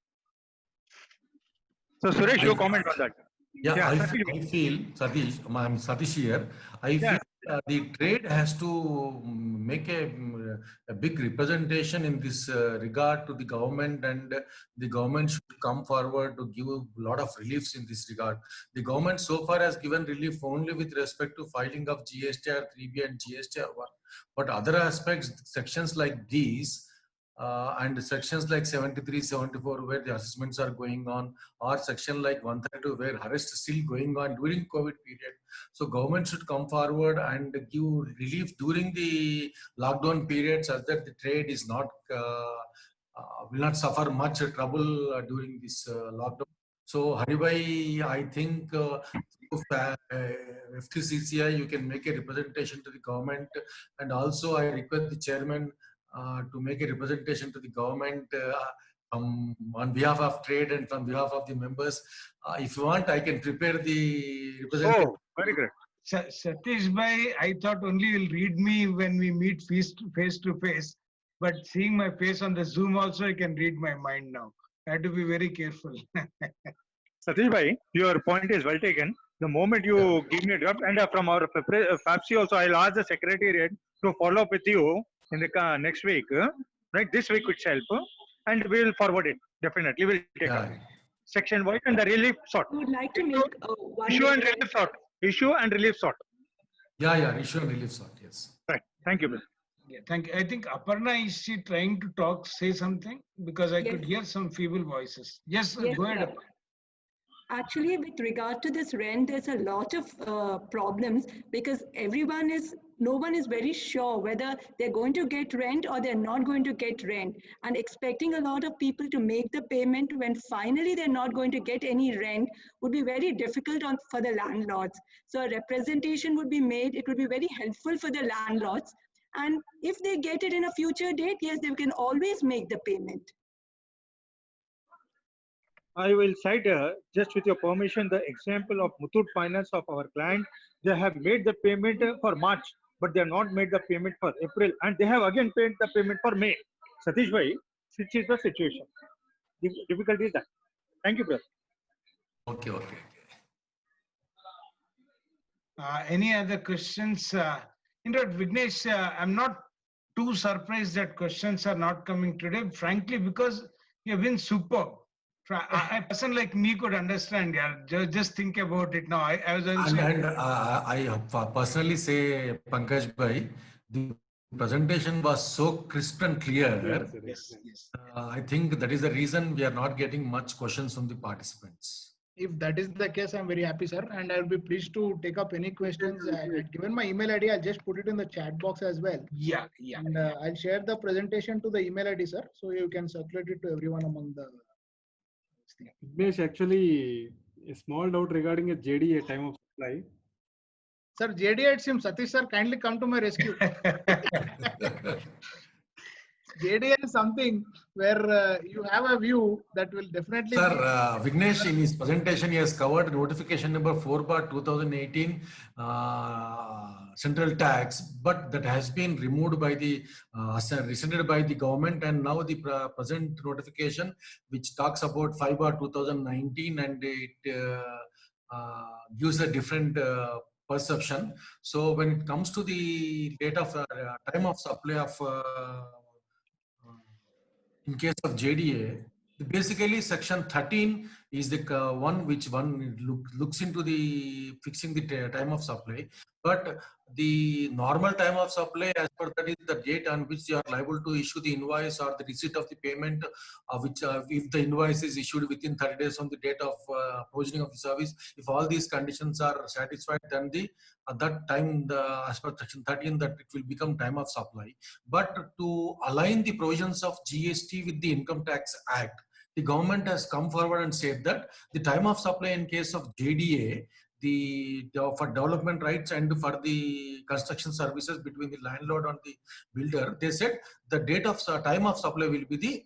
So Suresh, your comment on that. Yeah, I feel, Satish, I'm Satish here. I feel the trade has to make a big representation in this regard to the government, and the government should come forward to give a lot of reliefs in this regard. The government so far has given relief only with respect to filing of GSTR 3B and GSTR 1. But other aspects, sections like these, and sections like 73, 74, where the assessments are going on, or section like 132, where arrest is still going on during COVID period. So government should come forward and give relief during the lockdown period, such that the trade is not will not suffer much trouble during this lockdown. So Haribhai, I think FTCCI, you can make a representation to the government, and also I request the chairman to make a representation to the government on behalf of trade and on behalf of the members. If you want, I can prepare the representation. Oh, very great. Satish bhai, I thought only you'll read me when we meet face to face, but seeing my face on the Zoom also, I can read my mind now. I have to be very careful. Satish bhai, your point is well taken. The moment you give me a draft, and from our FAPSI also, I'll ask the secretariat to follow up with you in the next week, right? This week itself, and we'll forward it. Definitely, we'll take up section wise and the relief sort. I would like to make one issue and relief sort. Issue and relief sort. Yeah, issue and relief sort. Yes. Right. Thank you, Bill. Yeah, thank you. I think Aparna, is she trying to talk, say something? Because I could hear some feeble voices. Yes, go ahead. Actually, with regard to this rent, there's a lot of problems because no one is very sure whether they're going to get rent or they're not going to get rent. And expecting a lot of people to make the payment when finally they're not going to get any rent would be very difficult for the landlords. So a representation would be made. It would be very helpful for the landlords. And if they get it in a future date, yes, they can always make the payment. I will cite, just with your permission, the example of Muthoot Finance of our client. They have made the payment for March, but they have not made the payment for April, and they have again paid the payment for May. Satish bhai, which is the situation? The difficulty is that. Thank you, brother. Okay, okay. Any other questions? In fact, Vignesh, I'm not too surprised that questions are not coming today, frankly, because you have been superb. A person like me could understand. Yeah, just think about it now. I was also. And I personally say, Pankaj bhai, the presentation was so crisp and clear. Yes, yes. I think that is the reason we are not getting much questions from the participants. If that is the case, I'm very happy, sir, and I'll be pleased to take up any questions. I've given my email ID. I'll just put it in the chat box as well. Yeah, yeah. And I'll share the presentation to the email ID, sir, so you can circulate it to everyone among the. Vignesh, actually, a small doubt regarding a JDA, time of supply. Sir, JDA, it seems, Satish sir, kindly come to my rescue. JDA is something where you have a view that will definitely. Sir, Vignesh, in his presentation, he has covered notification number 4/2018 central tax, but that has been removed by the rescinded by the government, and now the present notification, which talks about 5/2019, and it gives a different perception. So when it comes to the date of time of supply of in case of JDA, basically section 13 is the one which looks into the fixing the time of supply, but the normal time of supply as per that is the date on which you are liable to issue the invoice or the receipt of the payment, which if the invoice is issued within 30 days from the date of provisioning of the service. If all these conditions are satisfied, then at that time, as per section 13, that it will become time of supply. But to align the provisions of GST with the Income Tax Act, the government has come forward and said that the time of supply in case of JDA, for development rights and for the construction services between the landlord and the builder, they said the date of time of supply will be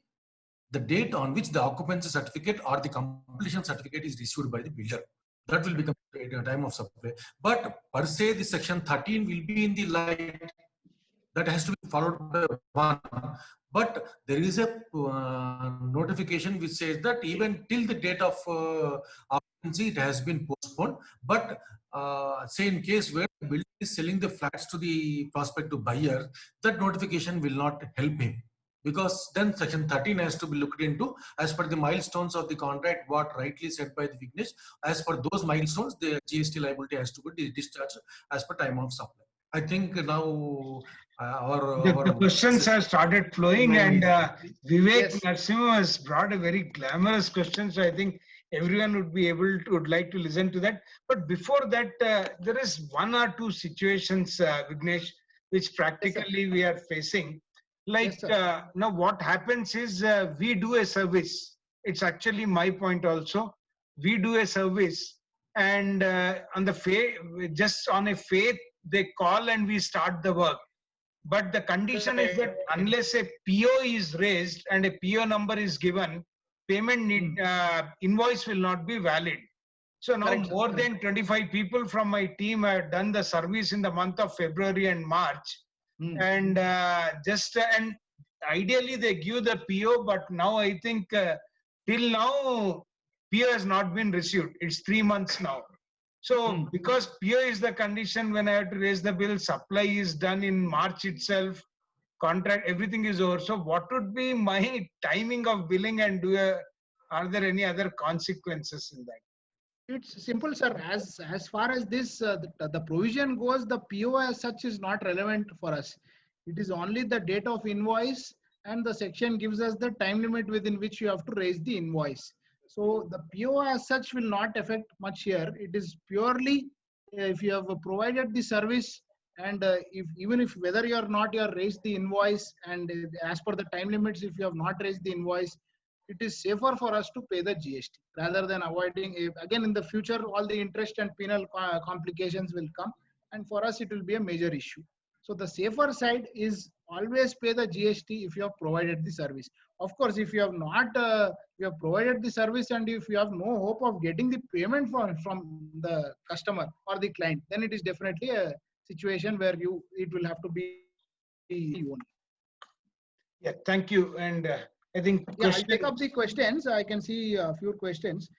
the date on which the occupancy certificate or the completion certificate is issued by the builder. That will become the time of supply. But per se, the section 13 will be in the light. That has to be followed by one. But there is a notification which says that even till the date of occupancy, it has been postponed. But say in case where the builder is selling the flats to the prospective buyer, that notification will not help him. Because then section 13 has to be looked into as per the milestones of the contract, what rightly said by the Vignesh. As per those milestones, the GST liability has to be discharged as per time of supply. I think now the questions have started flowing, and Vivek Narasimha has brought a very glamorous question. So I think everyone would like to listen to that. But before that, there is one or two situations, Vignesh, which practically we are facing. Like now, what happens is we do a service. It's actually my point also. We do a service, and on the just on a faith, they call and we start the work. But the condition is that unless a PO is raised and a PO number is given, payment invoice will not be valid. So now more than 25 people from my team have done the service in the month of February and March. And and ideally they give the PO, but now I think till now PO has not been received. It's 3 months now. So because PO is the condition when I have to raise the bill, supply is done in March itself, contract, everything is over. So what would be my timing of billing, and are there any other consequences in that? It's simple, sir. As far as this the provision goes, the PO as such is not relevant for us. It is only the date of invoice, and the section gives us the time limit within which you have to raise the invoice. So the PO as such will not affect much here. It is purely if you have provided the service, and if even if whether you are not, you have raised the invoice, and as per the time limits, if you have not raised the invoice, it is safer for us to pay the GST rather than avoiding. Again, in the future, all the interest and penal complications will come, and for us, it will be a major issue. So the safer side is always pay the GST if you have provided the service. Of course, if you have not, you have provided the service, and if you have no hope of getting the payment from the customer or the client, then it is definitely a situation where it will have to be you. Yeah, thank you. And I think Yeah, I'll take up the questions. I can see a few questions.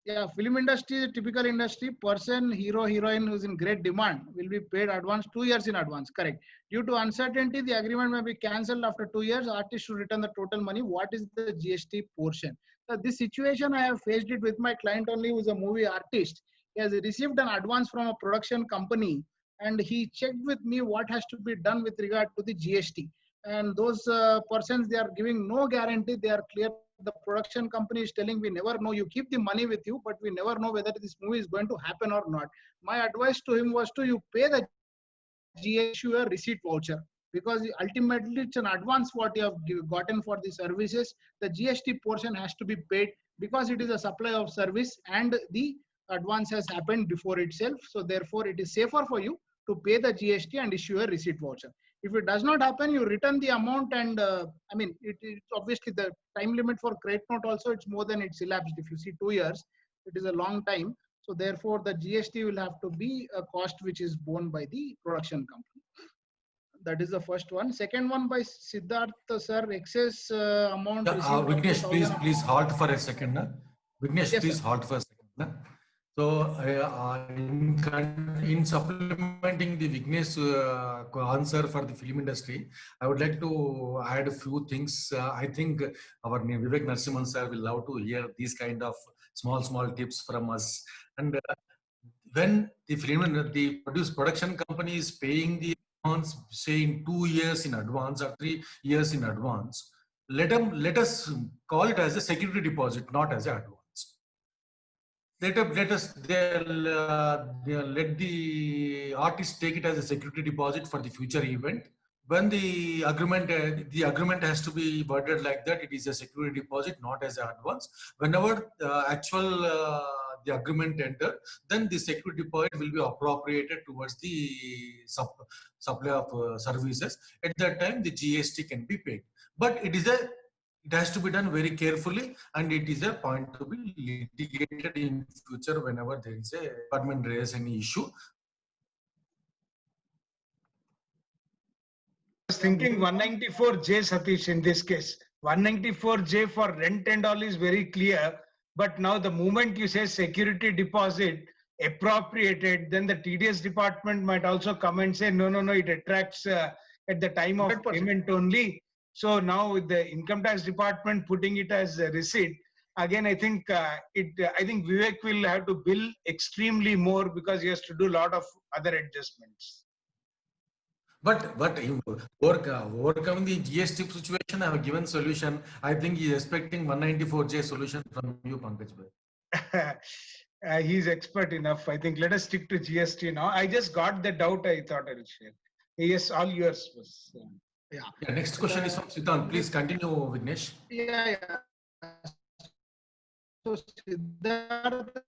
Yeah, film industry is a typical industry. Person, hero, heroine who's in great demand will be paid advance 2 years in advance. Correct. Due to uncertainty, the agreement may be cancelled after 2 years. Artist should return the total money. What is the GST portion? So this situation, I have faced it with my client only, who's a movie artist. He has received an advance from a production company, and he checked with me what has to be done with regard to the GST. And those persons, they are giving no guarantee. They are clear. The production company is telling, we never know. You keep the money with you, but we never know whether this movie is going to happen or not. My advice to him was to, you pay the GST receipt voucher, because ultimately it's an advance what you have gotten for the services. The GST portion has to be paid because it is a supply of service and the advance has happened before itself. So therefore, it is safer for you to pay the GST and issue a receipt voucher. If it does not happen, you return the amount, and I mean, it's obviously the time limit for credit note also, it's more than it's elapsed. If you see 2 years, it is a long time. So therefore, the GST will have to be a cost which is borne by the production company. That is the first one. Second one by Siddharth sir, excess amount. Vignesh, please halt for a second. Vignesh, Yes, please sir. halt for a second. So, in supplementing the Vignesh answer for the film industry, I would like to add a few things. I think our Vivek Narasimhan sir will love to hear these kind of small tips from us. And when the production company is paying the advance, say in 2 years in advance or 3 years in advance, let us call it as a security deposit, not as an advance. Let the artist take it as a security deposit for the future event. When the agreement has to be worded like that, it is a security deposit, not as an advance. Whenever the agreement entered, then the security deposit will be appropriated towards the supply of services. At that time, the GST can be paid. But it has to be done very carefully, and it is a point to be litigated in future whenever there is a department raise any issue. I was thinking 194J, Satish, in this case. 194J for rent and all is very clear. But now the moment you say security deposit appropriated, then the TDS department might also come and say, no, it attracts at the time of 100%. Payment only. So now with the income tax department putting it as a receipt, again, I think Vivek will have to bill extremely more because he has to do a lot of other adjustments. But overcoming the GST situation, I have given solution. I think he is expecting 194J solution from you, Pankaj bhai. He's expert enough. I think let us stick to GST now. I just got the doubt. I thought I'll share. Yes, all yours was. Yeah. Next question is from Siddharth. Please continue, Vignesh. Yeah. So Siddharth,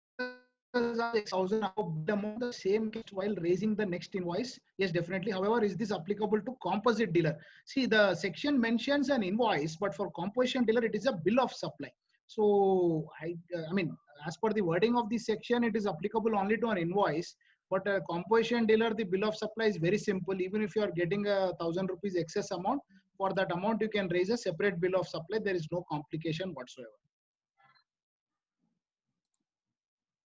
1,000 amount the same case while raising the next invoice. Yes, definitely. However, is this applicable to composite dealer? See, the section mentions an invoice, but for composition dealer, it is a bill of supply. So I mean, as per the wording of the section, it is applicable only to an invoice. But a composition dealer, the bill of supply is very simple. Even if you are getting 1,000 rupees excess amount, for that amount you can raise a separate bill of supply. There is no complication whatsoever.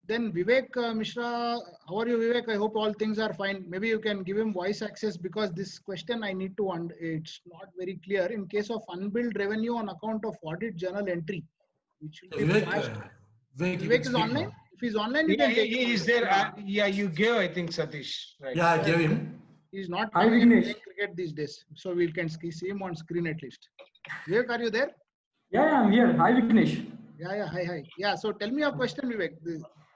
Then Vivek Mishra, how are you, Vivek? I hope all things are fine. Maybe you can give him voice access, because this question I need to, it's not very clear. In case of unbilled revenue on account of audit journal entry, which will be Vivek is online. If he's online, you can take he is there. Yeah, you gave, I think, Satish. Right. Yeah, I gave him. He's not playing cricket these days, so we can see him on screen at least. Vivek, are you there? Yeah, I'm here. Hi, Vignesh. Yeah. Hi. Yeah. So tell me your question, Vivek.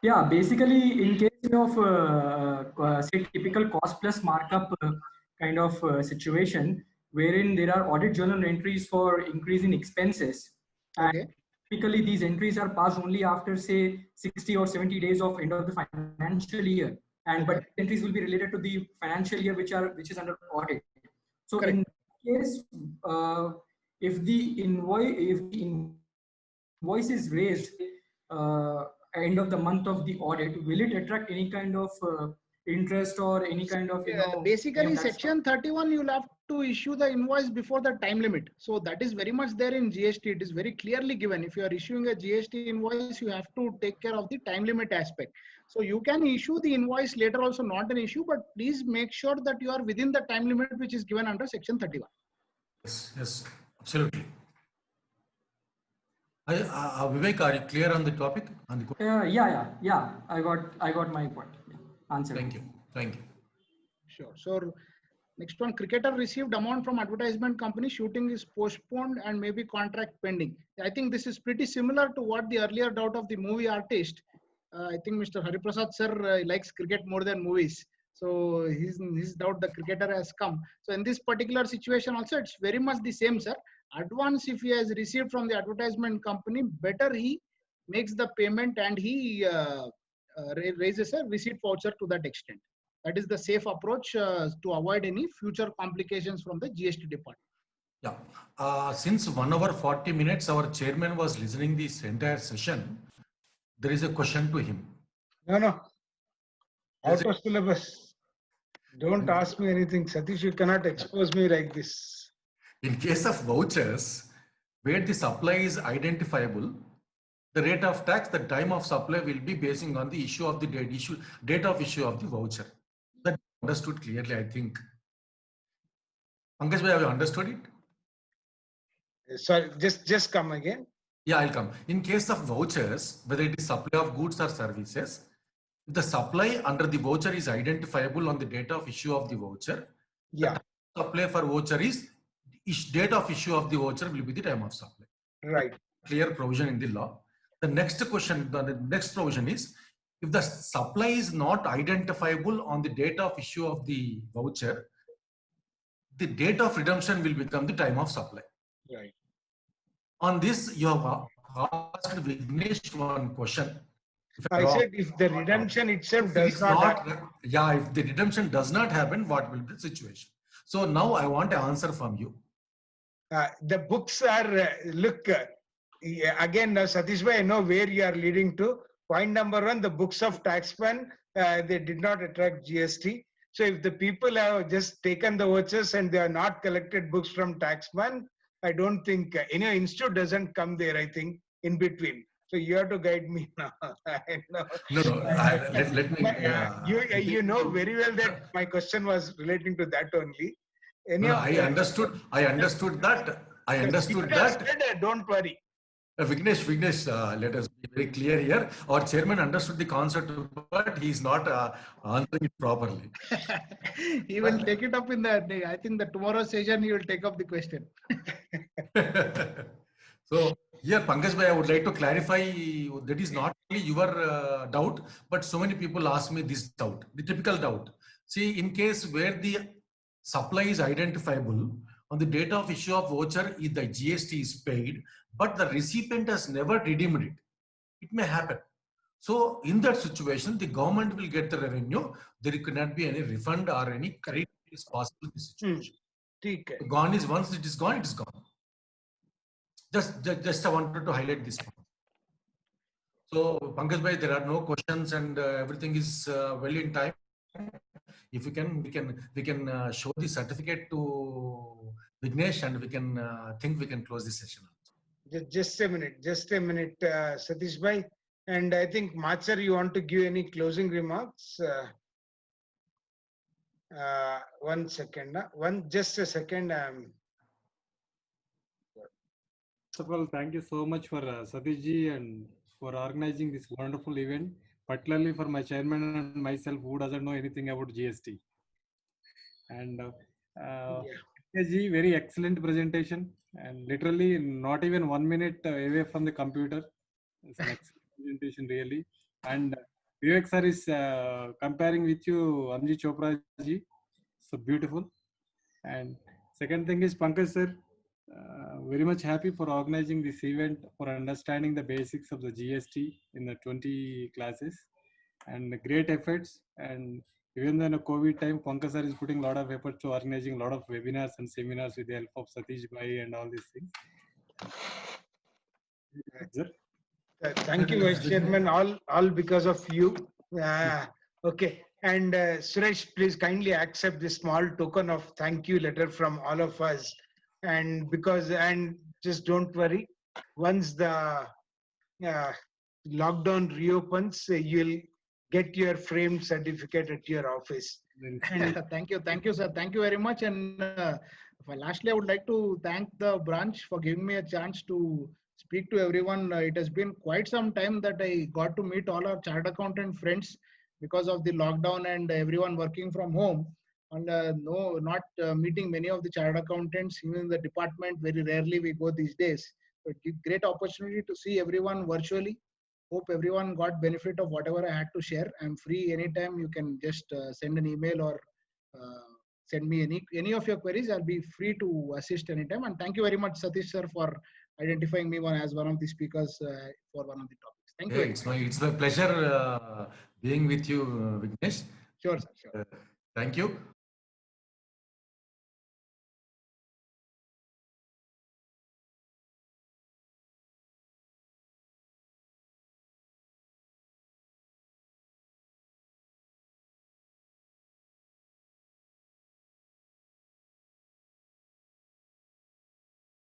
Yeah, basically, in case of say typical cost plus markup kind of situation, wherein there are audit journal entries for increase in expenses, and Okay. typically these entries are passed only after say 60 or 70 days of end of the financial year, and but Okay. entries will be related to the financial year which is under audit. So Correct. in case, uh, if the invoice is raised end of the month of the audit, will it attract any kind of interest or any kind of any of Basically, that stuff? section 31, you'll have to issue the invoice before the time limit. So that is very much there in GST. It is very clearly given. If you are issuing a GST invoice, you have to take care of the time limit aspect. So you can issue the invoice later also, not an issue, but please make sure that you are within the time limit which is given under section 31. Yes, absolutely. Vivek, are you clear on the topic? On the Yeah. I got my point. Yeah. Answer. Thank you. Sure. So next one, cricketer received amount from advertisement company, shooting is postponed and maybe contract pending. I think this is pretty similar to what the earlier doubt of the movie artist. I think Mr. Hariprasad sir likes cricket more than movies. So his doubt the cricketer has come. So in this particular situation also, it's very much the same, sir. Advance if he has received from the advertisement company, better he makes the payment and he raises a receipt voucher to that extent. That is the safe approach to avoid any future complications from the GST department. Yeah. Since 1 hour 40 minutes, our chairman was listening this entire session. There is a question to him. No. Is Out of syllabus. Don't ask me anything, Satish. You cannot expose me like this. In case of vouchers, where the supply is identifiable, the rate of tax, the time of supply will be basing on the issue of the date of issue of the voucher. That understood clearly, I think. Pankaj bhai, have you understood it? Sorry, just come again. Yeah, I'll come. In case of vouchers, whether it is supply of goods or services, if the supply under the voucher is identifiable on the date of issue of the voucher, Yeah. the time of supply for voucher is date of issue of the voucher will be the time of supply. Right. Clear provision in the law. The next question, the next provision is, if the supply is not identifiable on the date of issue of the voucher, the date of redemption will become the time of supply. Right. On this, you have asked Vignesh one question. I said if the redemption itself does not happen. Yeah, if the redemption does not happen, what will be the situation? So now I want an answer from you. The books are, look, again, Satish bhai, I know where you are leading to. Point number one, the books of taxman, they did not attract GST. So if the people have just taken the vouchers and they are not collected books from taxman, I don't think any institute doesn't come there, I think, in between. So you have to guide me now. Let me. You know very well that my question was relating to that only. I understood that. Don't worry. Vignesh, let us be very clear here. Our chairman understood the concept, but he's not answering it properly. He will take it up in the, I think the tomorrow session, he will take up the question. So here, Pankaj bhai, I would like to clarify that is not only your doubt, but so many people ask me this doubt, the typical doubt. See, in case where the supply is identifiable, on the date of issue of voucher, if the GST is paid, but the recipient has never redeemed it. It may happen. So in that situation, the government will get the revenue. There cannot be any refund or any credit is possible in this situation. Gone is once it is gone, it is gone. Just I wanted to highlight this point. So Pankaj bhai, there are no questions and everything is well in time. If we can show the certificate to Vignesh and we can think we can close this session. Just a minute, Satish bhai. And I think Machar, you want to give any closing remarks? One second. Just a second. First of all, thank you so much for Satish ji and for organizing this wonderful event, particularly for my chairman and myself who doesn't know anything about GST. And ji, very excellent presentation and literally not even 1 minute away from the computer. It's an excellent presentation, really. And Vivek sir is comparing with you Amji Chopra ji. So beautiful. And second thing is Pankaj sir, very much happy for organizing this event, for understanding the basics of the GST in the 20 classes, and great efforts. And even though in a COVID time, Pankaj sir is putting a lot of effort to organizing a lot of webinars and seminars with the help of Satish Bhai and all these things. Sir. Thank you, Vice Chairman. All because of you. Okay. And Suresh, please kindly accept this small token of thank you letter from all of us. And just don't worry. Once the lockdown reopens, you'll get your framed certificate at your office. And thank you, sir. Thank you very much. And lastly, I would like to thank the branch for giving me a chance to speak to everyone. It has been quite some time that I got to meet all our chartered accountant friends because of the lockdown and everyone working from home. And not meeting many of the chartered accountants, even in the department, very rarely we go these days. But great opportunity to see everyone virtually. Hope everyone got benefit of whatever I had to share. I'm free anytime. You can just send an email or send me any of your queries. I'll be free to assist anytime. And thank you very much, Satish sir, for identifying me as one of the speakers for one of the topics. Thank you. It's my pleasure being with you, Vignesh. Sure, sir. Sure. Thank you.